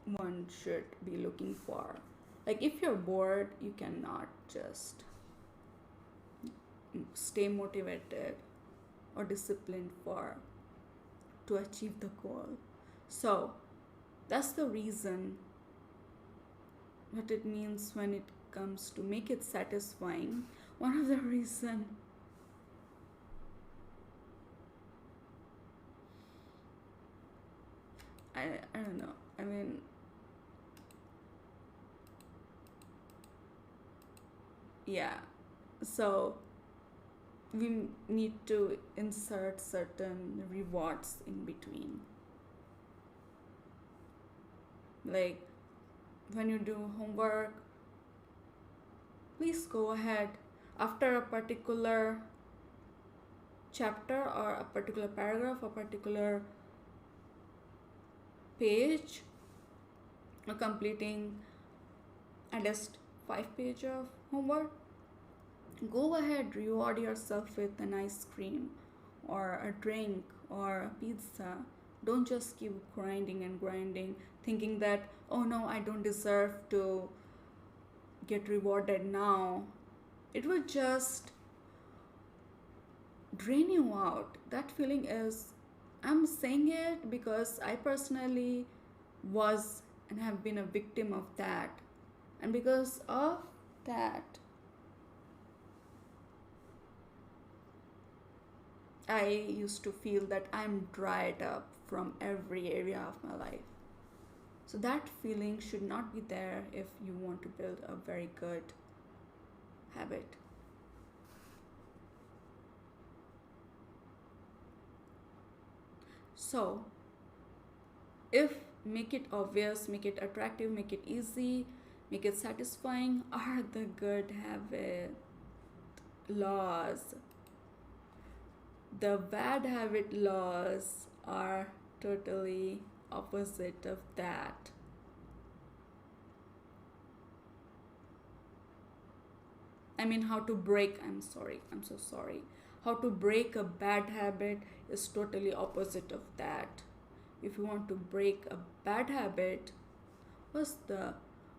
one should be looking for. Like if you're bored, you cannot just stay motivated or disciplined for to achieve the goal. So that's the reason what it means when it comes to make it satisfying. One of the reason I don't know. I mean, yeah. So we need to insert certain rewards in between. Like when you do homework, please go ahead after a particular chapter or a particular paragraph or particular page or completing at least 5 pages of homework, go ahead, reward yourself with an ice cream or a drink or a pizza. Don't just keep grinding and grinding, thinking that, oh no, I don't deserve to get rewarded now. It will just drain you out. That feeling is, I'm saying it because I personally was and have been a victim of that. And because of that, I used to feel that I'm dried up from every area of my life. So that feeling should not be there if you want to build a very good habit. So, if make it obvious, make it attractive, make it easy, make it satisfying are the good habit laws. The bad habit laws are totally opposite of that. I mean, how to break, I'm so sorry. How to break a bad habit is totally opposite of that. If you want to break a bad habit, what's the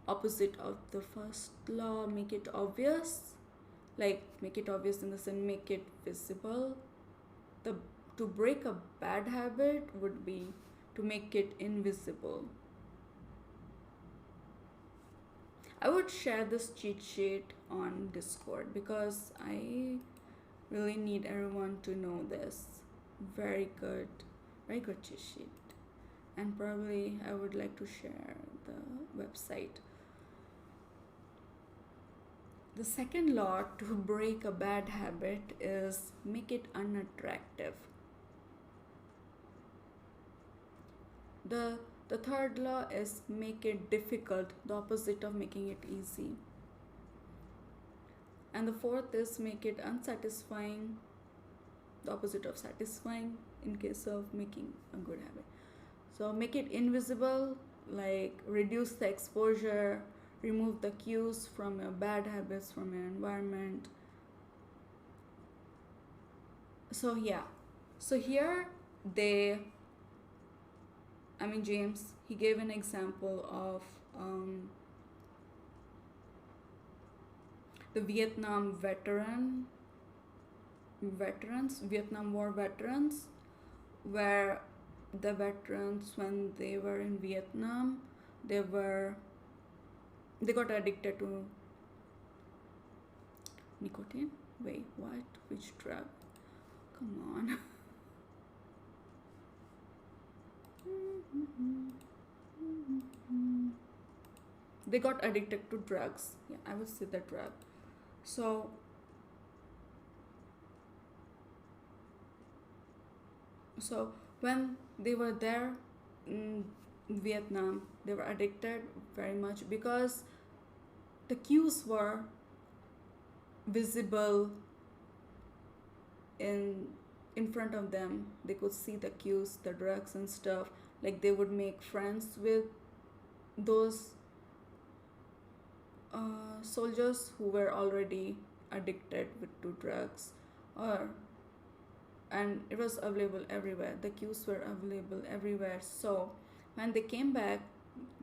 opposite of the first law? Make it obvious. Like, make it obvious in the sense, make it visible. To break a bad habit would be to make it invisible. I would share this cheat sheet on Discord because I really need everyone to know this. Very good cheat sheet. And probably I would like to share the website. The second law to break a bad habit is make it unattractive. The third law is make it difficult, the opposite of making it easy. And the fourth is make it unsatisfying, the opposite of satisfying in case of making a good habit. So make it invisible, like reduce the exposure, remove the cues from your bad habits from your environment. So yeah. So here James, he gave an example of the Vietnam War veterans, where the veterans, when they were in Vietnam, they got addicted to nicotine. Wait, what? Which drug? Come on. They got addicted to drugs. Yeah, I would say the drug. So when they were there in Vietnam, they were addicted very much because the cues were visible in front of them. They could see the cues, the drugs and stuff. Like they would make friends with those soldiers who were already addicted to drugs, or and it was available everywhere. The cues were available everywhere. So when they came back,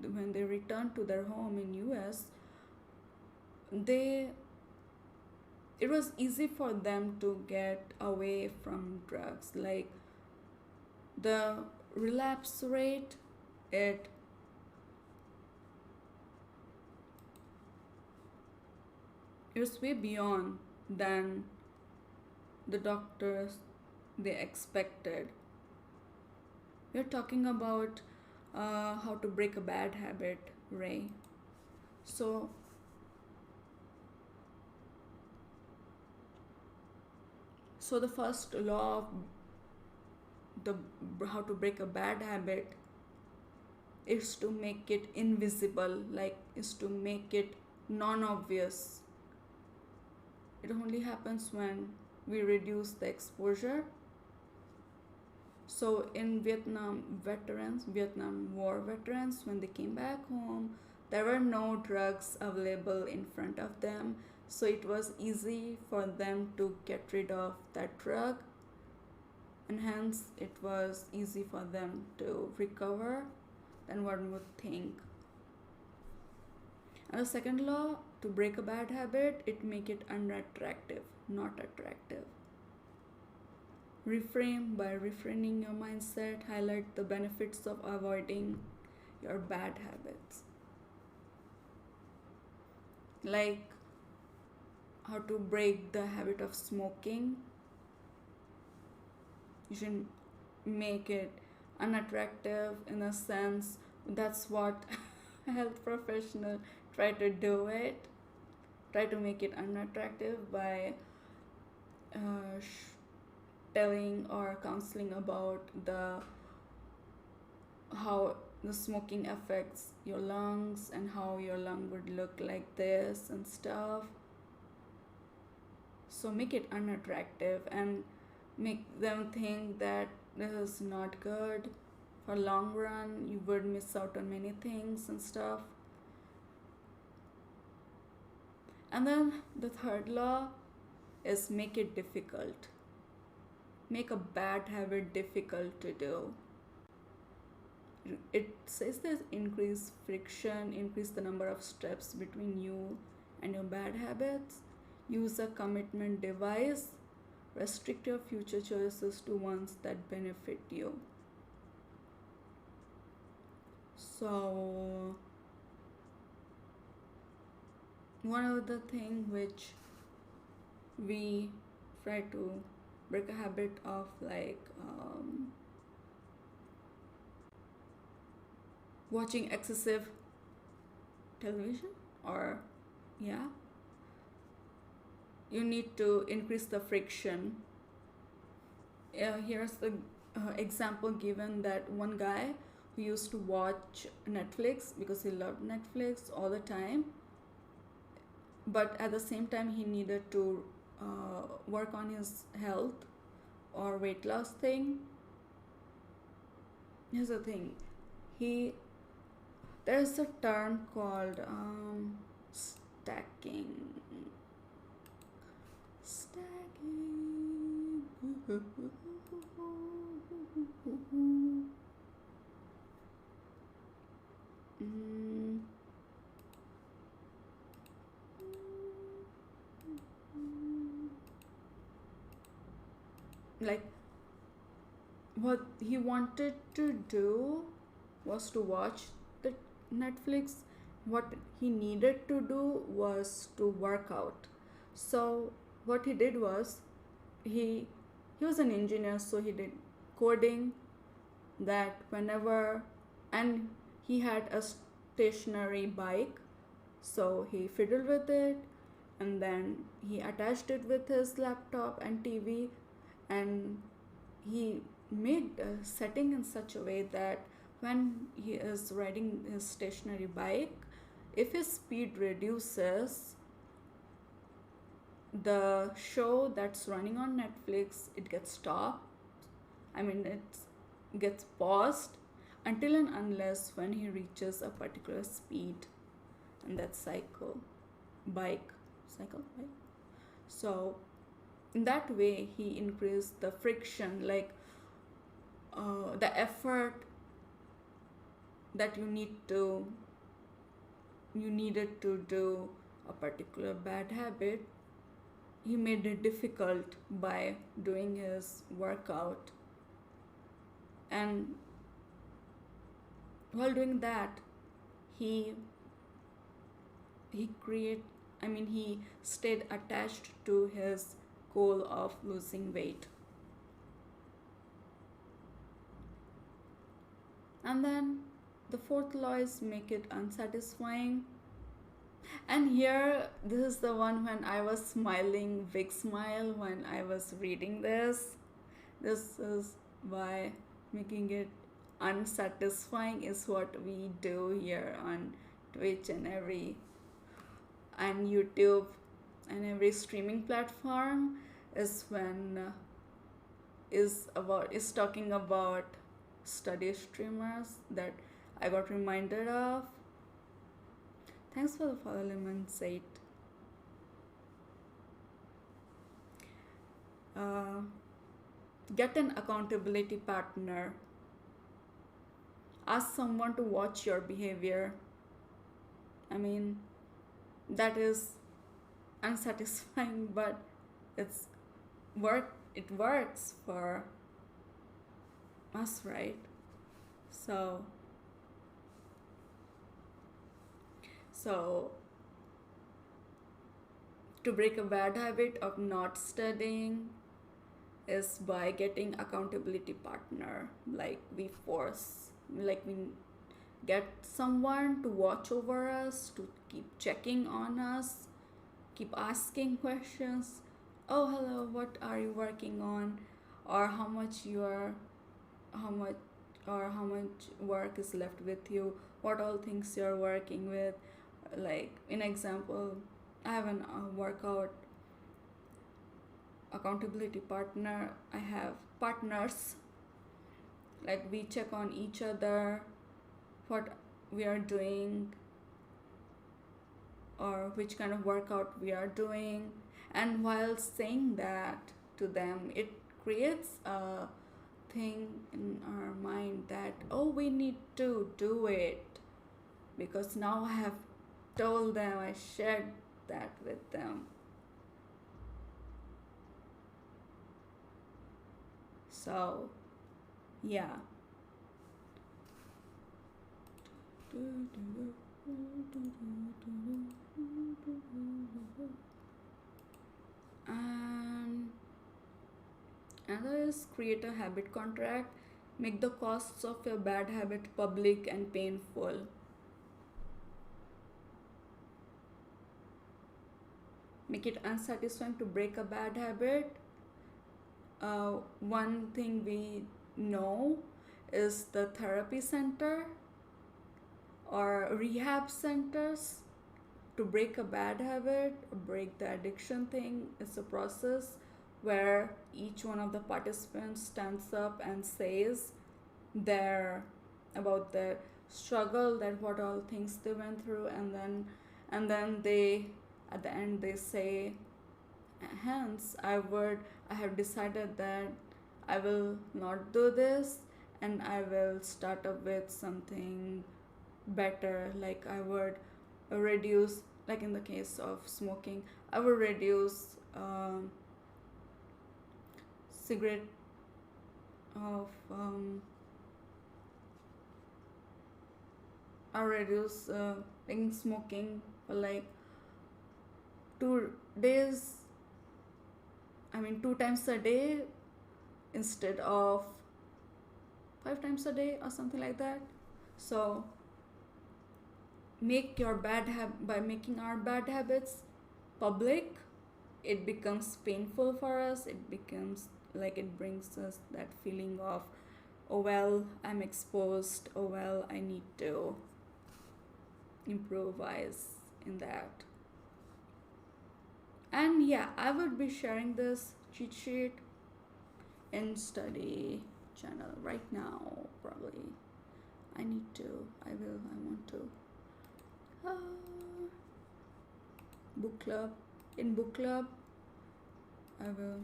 when they returned to their home in US, they it was easy for them to get away from drugs. Like the relapse rate, it it was way beyond than the doctors they expected. We're talking about how to break a bad habit, Ray. So the first law of the how to break a bad habit is to make it invisible, like is to make it non-obvious. It only happens when we reduce the exposure. So in Vietnam War veterans, when they came back home, there were no drugs available in front of them. So it was easy for them to get rid of that drug, and hence it was easy for them to recover than one would think. And the second law, to break a bad habit, it make it unattractive, not attractive. Reframe. By reframing your mindset, highlight the benefits of avoiding your bad habits. Like how to break the habit of smoking. You should make it unattractive in a sense. That's what health professional try to do it. Try to make it unattractive by telling or counseling about how the smoking affects your lungs and how your lung would look like this and stuff. So make it unattractive and make them think that this is not good. For long run, you would miss out on many things and stuff. And then the third law is make it difficult. Make a bad habit difficult to do. It says that increase friction, increase the number of steps between you and your bad habits. Use a commitment device. Restrict your future choices to ones that benefit you. So one of the things which we try to break a habit of, like watching excessive television, or you need to increase the friction. Here's the example given, that one guy who used to watch Netflix because he loved Netflix all the time, but at the same time he needed to work on his health or weight loss thing. Here's the thing, there's a term called stacking. Like what he wanted to do was to watch the Netflix. What he needed to do was to work out. So what he did was, he was an engineer, so he did coding, that whenever, and he had a stationary bike, so he fiddled with it, and then he attached it with his laptop and TV, and he made a setting in such a way that when he is riding his stationary bike, if his speed reduces, the show that's running on Netflix, it gets stopped. It gets paused until and unless when he reaches a particular speed, and that's cycle. bike. So in that way he increased the friction, like the effort that you needed to do a particular bad habit. He made it difficult by doing his workout, and while doing that he he create he stayed attached to his goal of losing weight. And then the fourth law is make it unsatisfying. And here, this is the one when I was smiling, big smile when I was reading this. This is why making it unsatisfying is what we do here on Twitch and YouTube and every streaming platform, is when is talking about study streamers that I got reminded of. Thanks for the follow, Lemon Said. Get an accountability partner. Ask someone to watch your behavior. That is unsatisfying, but it works for us, right? So to break a bad habit of not studying is by getting accountability partner. We get someone to watch over us, to keep checking on us, keep asking questions. Oh, hello, what are you working on? Or how much work is left with you? What all things you're working with? Like, in example, I have a workout accountability partner. I have partners. Like, we check on each other, what we are doing, or which kind of workout we are doing. And while saying that to them, it creates a thing in our mind that, oh, we need to do it, because now I have told them, I shared that with them. So yeah. And another is create a habit contract. Make the costs of your bad habit public and painful. Make it unsatisfying to break a bad habit. One thing we know is the therapy center or rehab centers. To break a bad habit, break the addiction thing, is a process where each one of the participants stands up and says about their struggle, that what all things they went through, and then they at the end they say, hence I have decided that I will not do this, and I will start up with something better. Like, I would reduce, like in the case of smoking, I would reduce cigarette of I reduce smoking for like 2 days. 2 times a day instead of 5 times a day or something like that. So by making our bad habits public, it becomes painful for us. It becomes like, it brings us that feeling of, oh well, I'm exposed, oh well, I need to improvise in that. And yeah, I would be sharing this cheat sheet in study channel right now, probably. I want to. Book club. In book club, I will.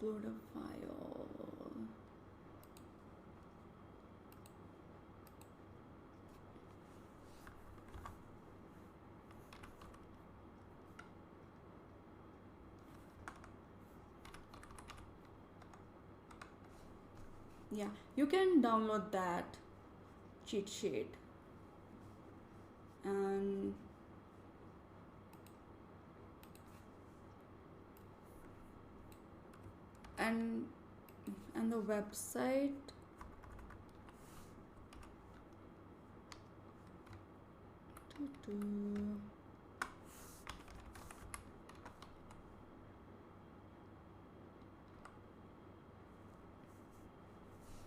Upload a file. Yeah, you can download that cheat sheet and and and the website. Doo-doo.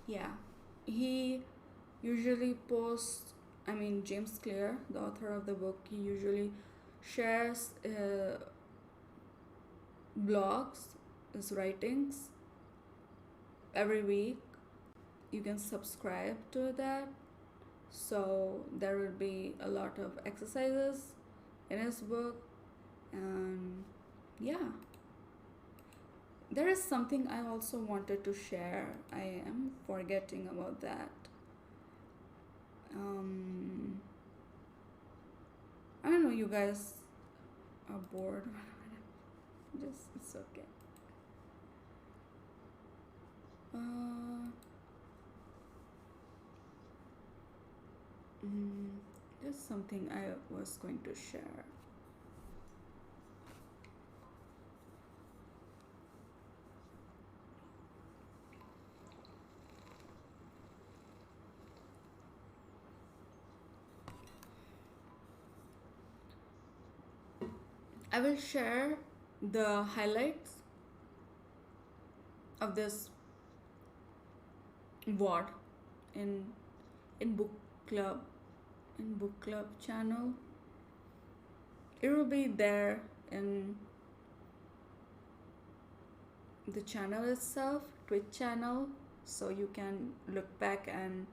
Yeah, he usually posts. I mean, James Clear, the author of the book, he usually shares blogs, his writings every week. You can subscribe to that, so there will be a lot of exercises in his book. And yeah, there is something I also wanted to share. I am forgetting about that. I don't know, you guys are bored. Just, it's okay. There's something I was going to share. I will share the highlights of this word in in book club channel. It will be there in the channel itself, Twitch channel, so you can look back and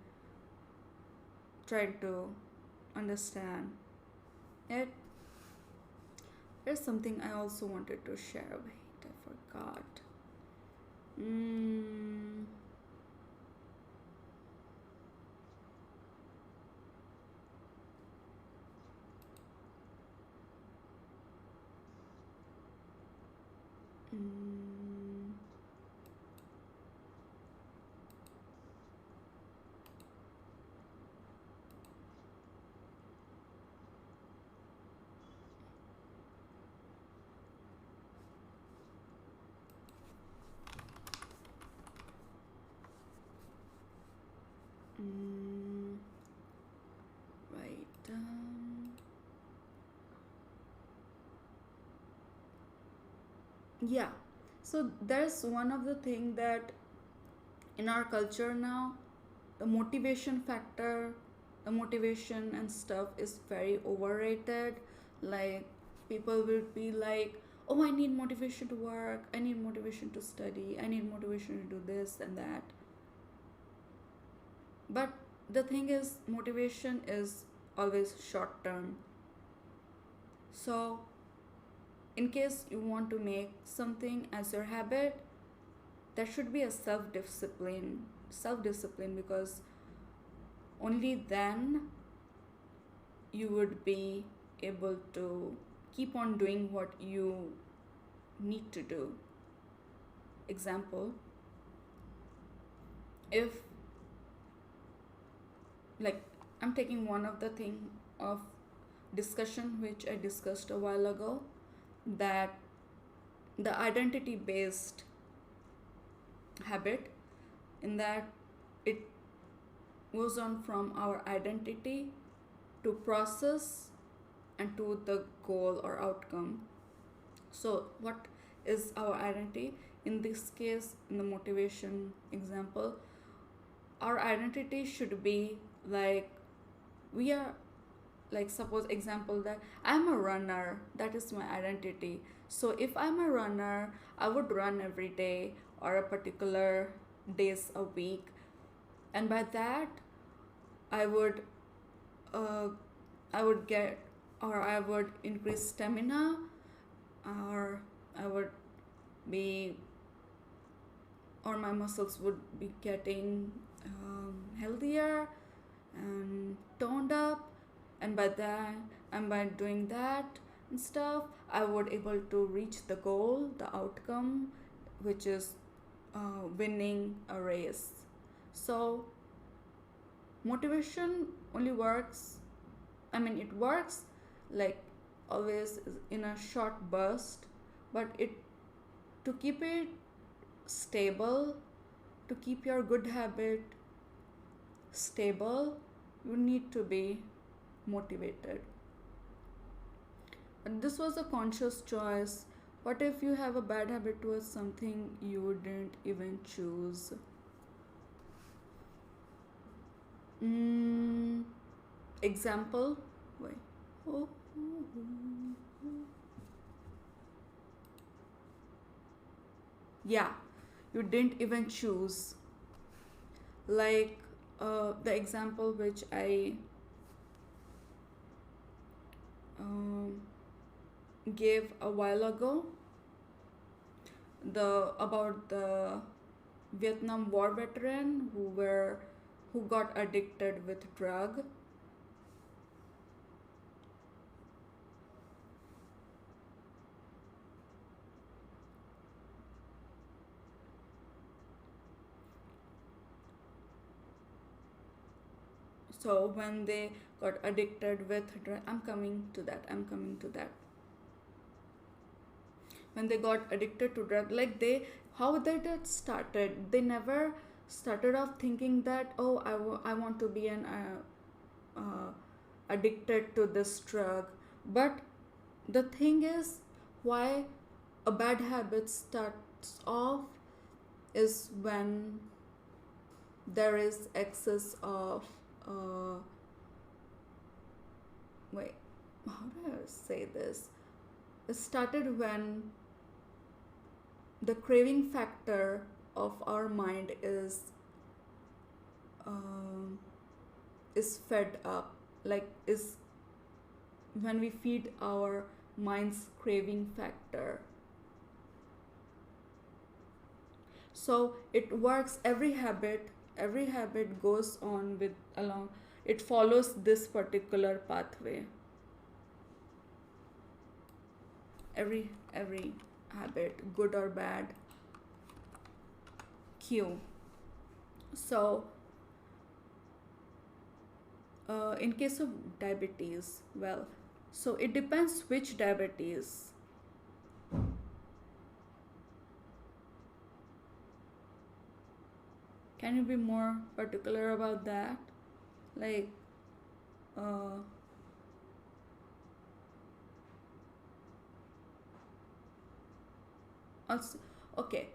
try to understand it. There's something I also wanted to share. Wait, I forgot. Right. Yeah. So there's one of the thing that in our culture now, the motivation factor, the motivation and stuff is very overrated. Like, people will be like, oh, I need motivation to work, I need motivation to study, I need motivation to do this and that. But the thing is, motivation is always short term. So in case you want to make something as your habit, there should be a self discipline, because only then you would be able to keep on doing what you need to do. Example, if, like, I'm taking one of the thing of discussion which I discussed a while ago, that the identity based habit, in that it goes on from our identity to process and to the goal or outcome. So what is our identity? In this case, in the motivation example, our identity should be like, we are, like, suppose example that I'm a runner, that is my identity. So if I'm a runner, I would run every day or a particular days a week, and by that I would uh, I would get, or I would increase stamina, or I would be, or my muscles would be getting healthier and toned up, and by that, and by doing that and stuff, I would able to reach the goal, the outcome, which is winning a race. So motivation only works, I mean, it works like always in a short burst, but it, to keep it stable, to keep your good habit stable, you need to be motivated. And this was a conscious choice. What if you have a bad habit towards something you didn't even choose? Example. Wait. Oh. Yeah, you didn't even choose. Like the example which I gave a while ago, about the Vietnam War veteran who got addicted with drug. So when they got addicted with drug, I'm coming to that. When they got addicted to drug, like, they, how did it started? They never started off thinking that, oh, I want to be an addicted to this drug. But the thing is, why a bad habit starts off is when there is excess of wait, how do I say this? It started when the craving factor of our mind is fed up, like, is when we feed our mind's craving factor. So it works, every habit goes on with along, it follows this particular pathway. Every habit, good or bad, cue. So in case of diabetes, well, so it depends which diabetes. Can you be more particular about that? Like, also, okay,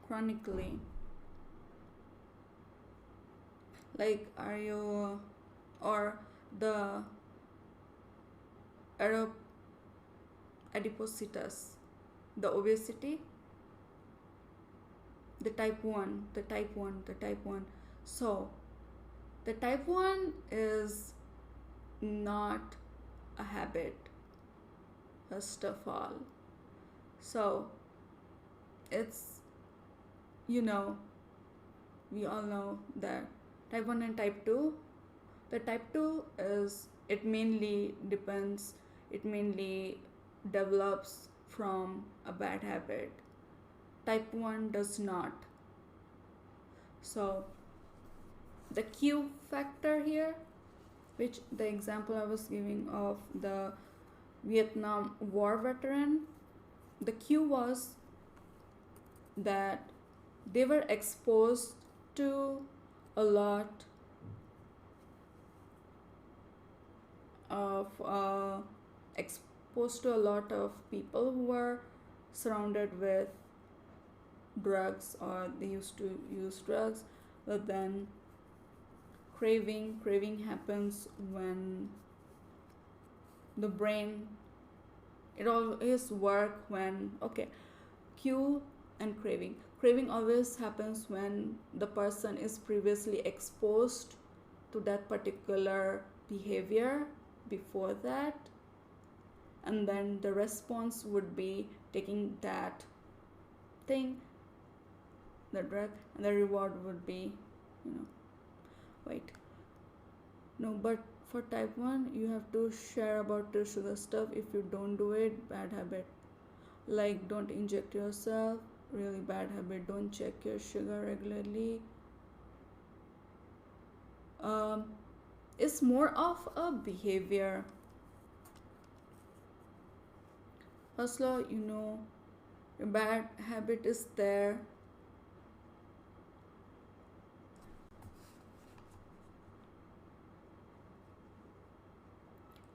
chronically, like, are you, or the adipositas, the obesity, the type 1. So the type 1 is not a habit, first of all. So it's, we all know that type 1 and type 2, the type 2 is, it mainly develops from a bad habit. Type 1 does not. So the Q factor here, which the example I was giving of the Vietnam War veteran, the Q was that they were exposed to a lot of exposed to a lot of people who are surrounded with drugs, or they used to use drugs, but then craving happens when the brain, it always work when, okay, cue and craving always happens when the person is previously exposed to that particular behavior before that, and then the response would be taking that thing, the drug, and the reward would be, wait, no, but for type 1 you have to share about the sugar stuff. If you don't do it, bad habit. Like, don't inject yourself, really bad habit. Don't check your sugar regularly. It's more of a behavior. First law, your bad habit is there.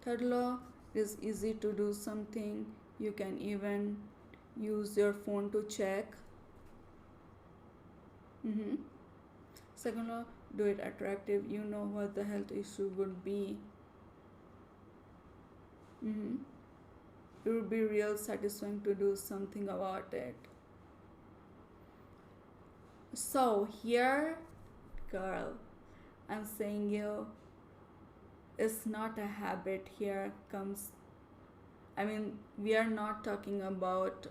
Third law, it is easy to do something. You can even use your phone to check. Second law, do it attractive. You know what the health issue would be. It would be real satisfying to do something about it. So here, girl, I'm saying you, it's not a habit. Here comes, we are not talking about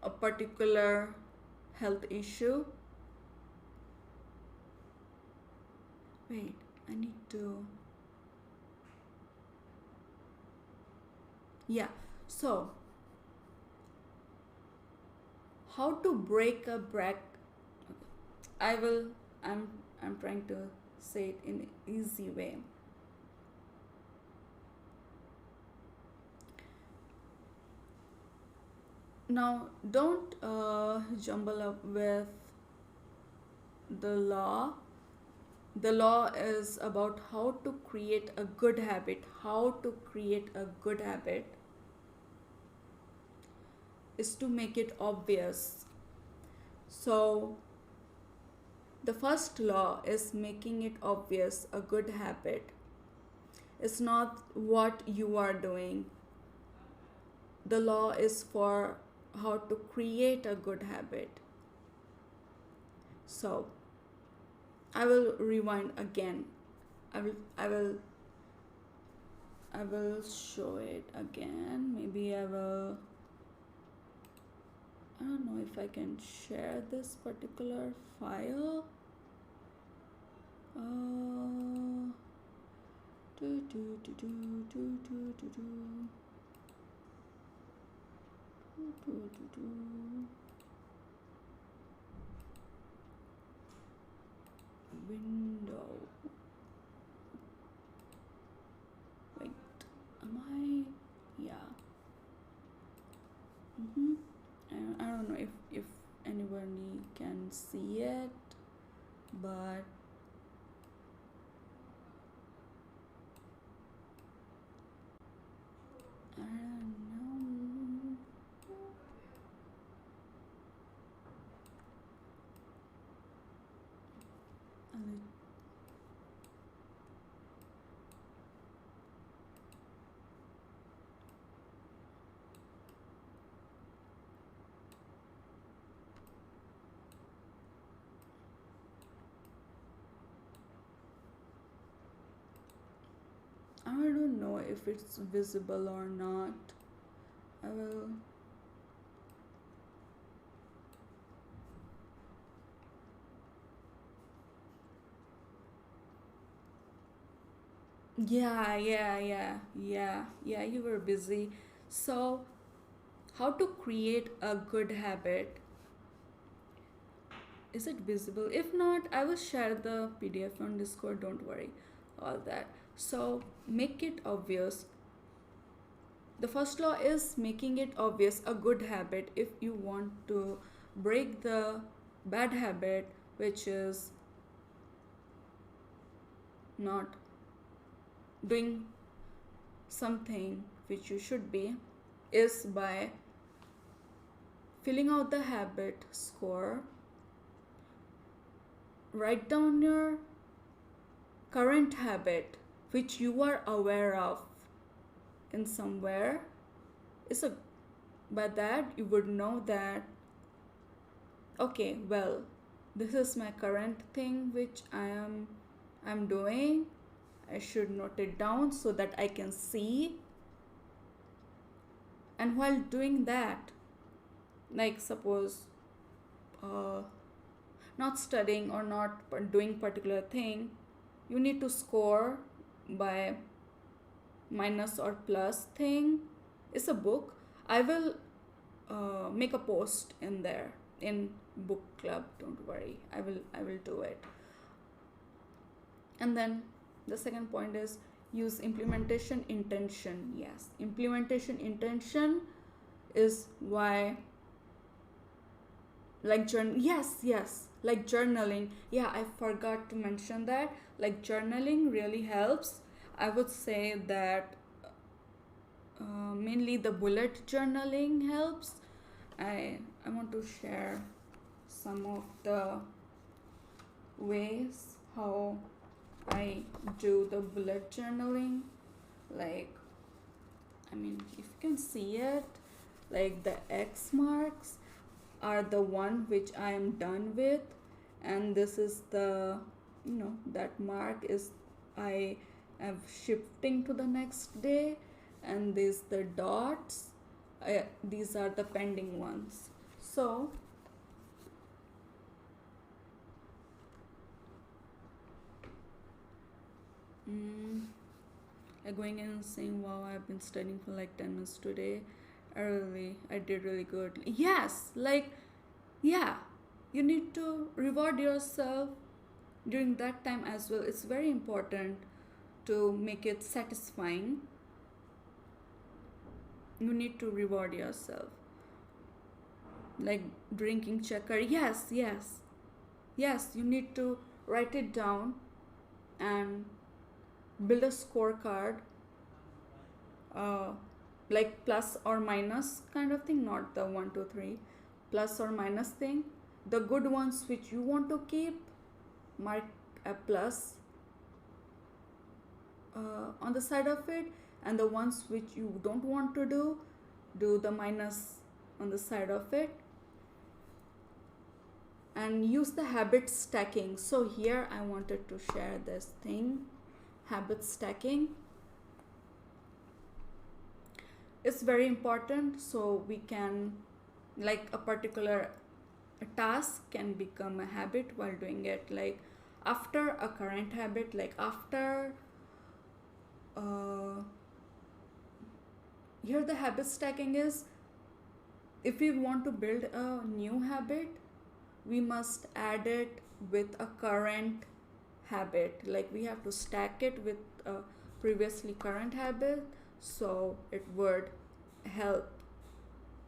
a particular health issue. Wait, I need to, yeah, so how to break a bracket. I'm trying to say it in an easy way. Now, don't jumble up with the law. The law is about how to create a good habit. How to create a good habit is to make it obvious. So, the first law is making it obvious, a good habit. It's not what you are doing. The law is for how to create a good habit. So, I will rewind again. I will show it again. Maybe I don't know if I can share this particular file. Window. Wait, am I? Yeah. I don't know if anybody can see it, but I don't know. I don't know if it's visible or not. I will. Yeah, you were busy. So, how to create a good habit? Is it visible? If not, I will share the PDF on Discord, don't worry. All that. So, make it obvious. The first law is making it obvious, a good habit. If you want to break the bad habit, which is not doing something which you should be is by filling out the habit score. Write down your current habit which you are aware of in somewhere. By that you would know that, okay, well, this is my current thing which I'm doing. I should note it down so that I can see. And while doing that, like suppose not studying or not doing particular thing, you need to score by minus or plus thing. It's a book. I will make a post in there in book club, don't worry, I will do it. And then the second point is use implementation intention. Yes, implementation intention is why, like like journaling. Yeah, I forgot to mention that. Like journaling really helps. I would say that mainly the bullet journaling helps. I want to share some of the ways how I do the bullet journaling. Like, I mean, if you can see it, like the X marks are the one which I am done with, and this is the, that mark is I am shifting to the next day, and these the dots, these are the pending ones. So going in and saying, wow, I've been studying for like 10 minutes today, I did really good. Yes, like, yeah, you need to reward yourself during that time as well. It's very important to make it satisfying. You need to reward yourself, like drinking checker. Yes, you need to write it down and build a scorecard, like plus or minus kind of thing, not the 1 2 3 plus or minus thing. The good ones which you want to keep, mark a plus on the side of it, and the ones which you don't want to do the minus on the side of it. And use the habit stacking. So here I wanted to share this thing, habit stacking. It's very important, so we can, like, a particular task can become a habit while doing it. Like after a current habit, like after here the habit stacking is, if we want to build a new habit, we must add it with a current habit. Like we have to stack it with a previously current habit, so it would help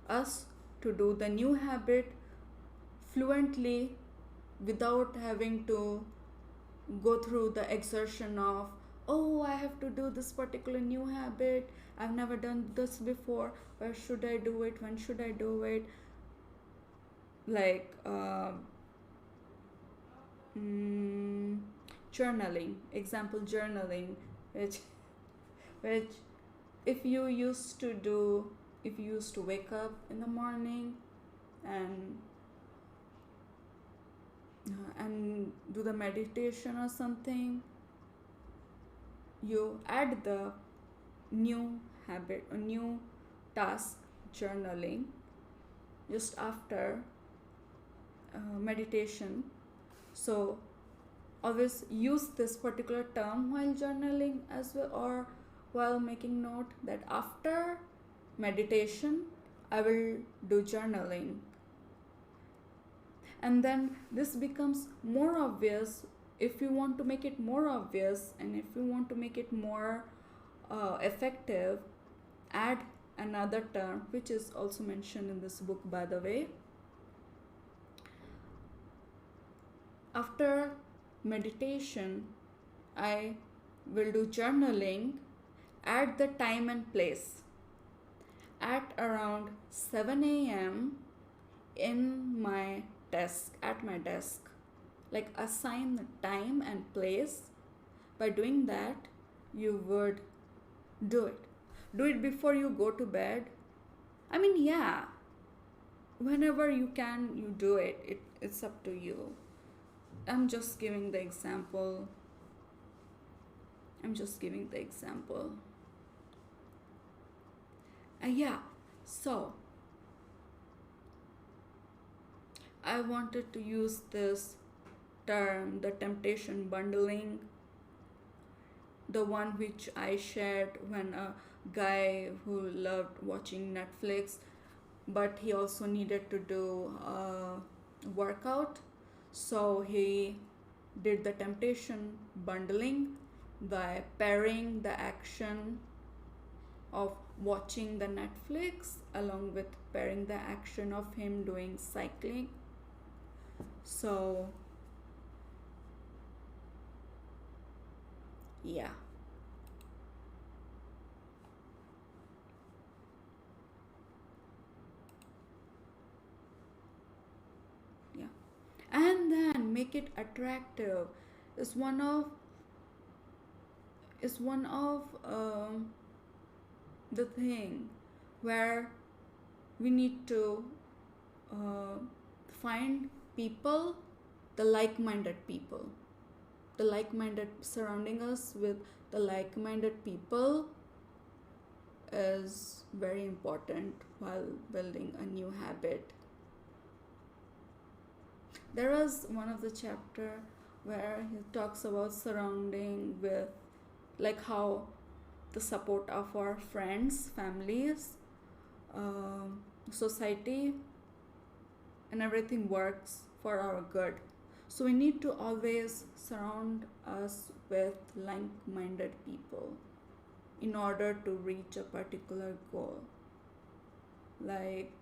us to do the new habit fluently without having to go through the exertion of, oh, I have to do this particular new habit, I've never done this before, where should I do it, when should I do it. Like journaling, example journaling, which if you used to wake up in the morning and do the meditation or something, you add the new habit or new task, journaling, just after meditation. So always use this particular term while journaling as well, or while making note that after meditation I will do journaling. And then this becomes more obvious. If you want to make it more obvious, and if you want to make it more effective, add another term which is also mentioned in this book, by the way. After meditation, I will do journaling at the time and place at around 7 a.m. in my desk, at my desk. Like assign the time and place. By doing that, you would do it. Do it before you go to bed. I mean, yeah, whenever you can, you do it. It's up to you. I'm just giving the example. I'm just giving the example. Yeah, so I wanted to use this term, the temptation bundling, the one which I shared when a guy who loved watching Netflix, but he also needed to do a workout. So he did the temptation bundling by pairing the action of watching the Netflix along with pairing the action of him doing cycling. So yeah. Yeah. And then make it attractive is one of the thing where we need to uh, find people, the like-minded people, the like-minded, surrounding us with the like-minded people is very important while building a new habit. There was one of the chapter where he talks about surrounding with, like, how the support of our friends, families, society, and everything works for our good. So we need to always surround us with like-minded people in order to reach a particular goal. Like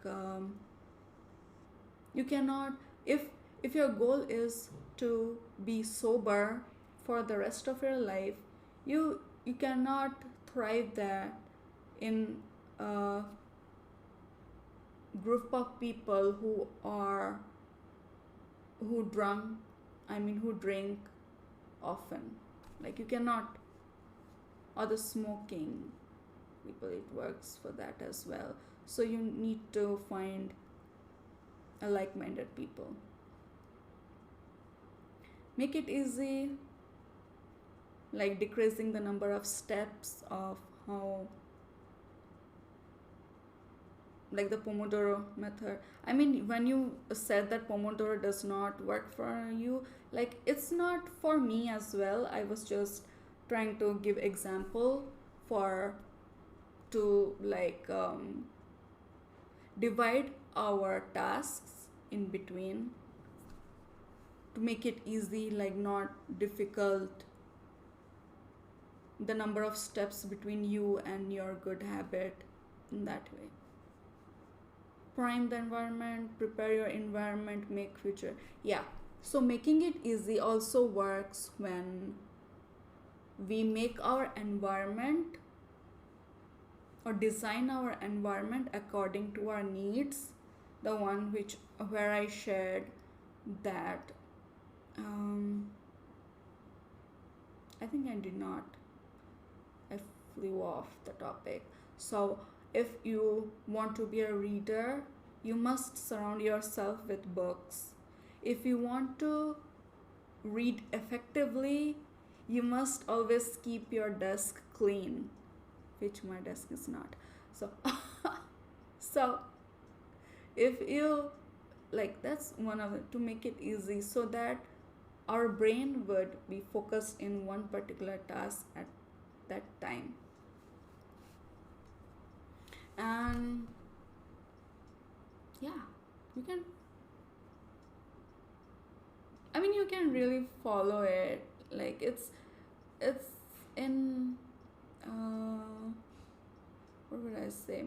you cannot, if your goal is to be sober for the rest of your life, you cannot thrive there in a group of people who drink often. Like you cannot, or the smoking people, it works for that as well. So you need to find a like-minded people. Make it easy, like decreasing the number of steps of how, like the Pomodoro method. I mean, when you said that Pomodoro does not work for you, like it's not for me as well. I was just trying to give example for to divide our tasks in between to make it easy, like not difficult, the number of steps between you and your good habit in that way. Prime the environment, prepare your environment, make future. Yeah, so making it easy also works when we make our environment or design our environment according to our needs. The one where I shared that I think I did not, I flew off the topic. So if you want to be a reader, you must surround yourself with books. If you want to read effectively, you must always keep your desk clean, which my desk is not. So if you, like, that's one of it, to make it easy so that our brain would be focused in one particular task at that time. And yeah, you can, I mean, you can really follow it. Like it's in what would I say,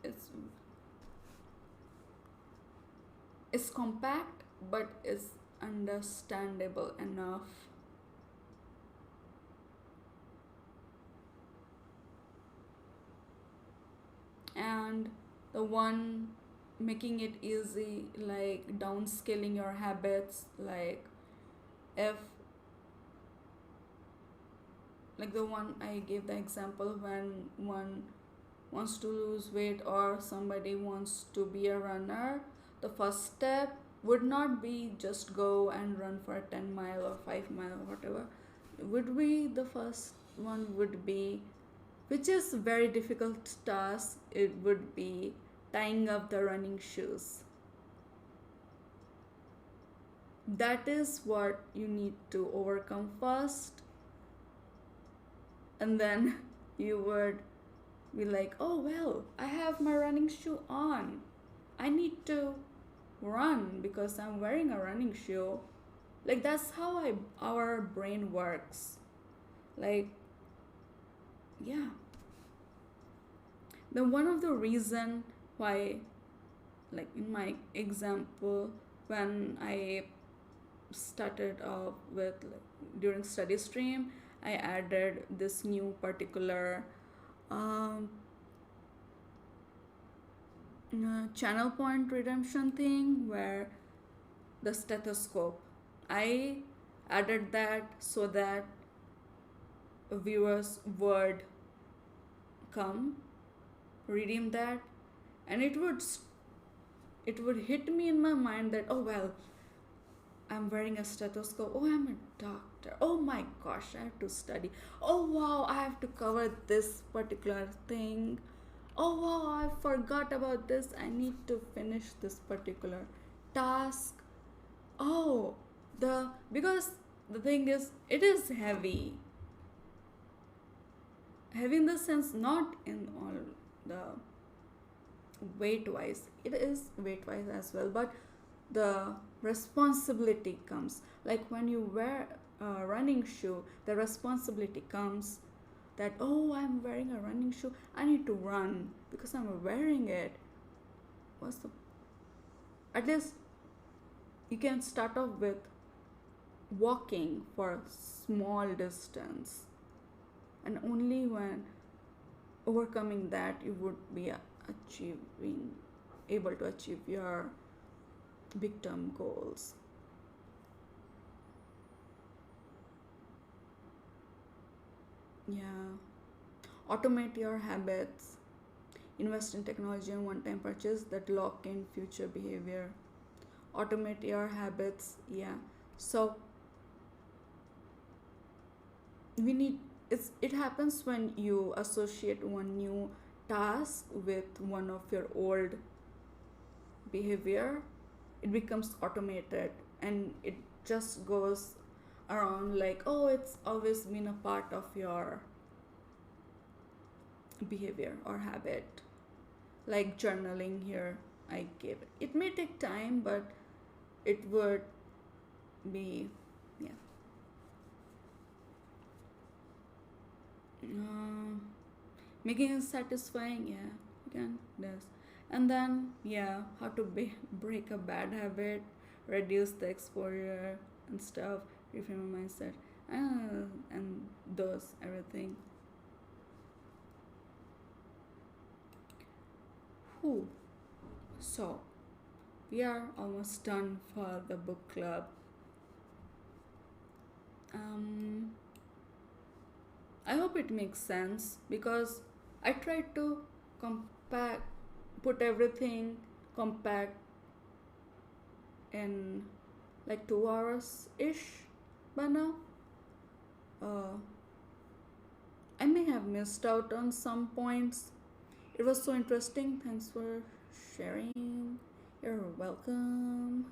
it's it's compact but it's understandable enough. and the one making it easy, like downscaling your habits. Like if, like the one I gave the example, when one wants to lose weight or somebody wants to be a runner, the first step would not be just go and run for a 10 mile or 5 mile or whatever. Would be the first one would be, which is very difficult task, it would be tying up the running shoes. That is what you need to overcome first, and then you would be like, oh well, I have my running shoe on, I need to run because I'm wearing a running shoe. Like that's how our brain works. Like, yeah. Then one of the reason why, like in my example, when I started off with, like, during study stream, I added this new particular channel point redemption thing, where the stethoscope, I added that so that viewers would come redeem that, and it would hit me in my mind that, oh well, I'm wearing a stethoscope, oh I'm a doctor, oh my gosh, I have to study, oh wow, I have to cover this particular thing, oh wow, I forgot about this, I need to finish this particular task. Oh, because the thing is, it is heavy in the sense, not in all the weight wise, it is weight wise as well, but the responsibility comes, like when you wear a running shoe, the responsibility comes that, oh I'm wearing a running shoe, I need to run because I'm wearing it. What's the, at least you can start off with walking for a small distance, and only when overcoming that you would be able to achieve your big term goals. Yeah. Automate your habits, invest in technology and one time purchase that lock in future behavior. Automate your habits. Yeah, so we need, it happens when you associate one new task with one of your old behavior, it becomes automated, and it just goes around like, oh it's always been a part of your behavior or habit. Like journaling here, I gave it may take time, but it would be, yeah. Making it satisfying, yeah, you can this. And then, yeah, how to break a bad habit, reduce the exposure and stuff, reframe your mindset, and those everything. Whew. So we are almost done for the book club. I hope it makes sense, because I tried to compact, put everything compact in like 2 hours ish by now. I may have missed out on some points. It was so interesting. Thanks for sharing. You're welcome.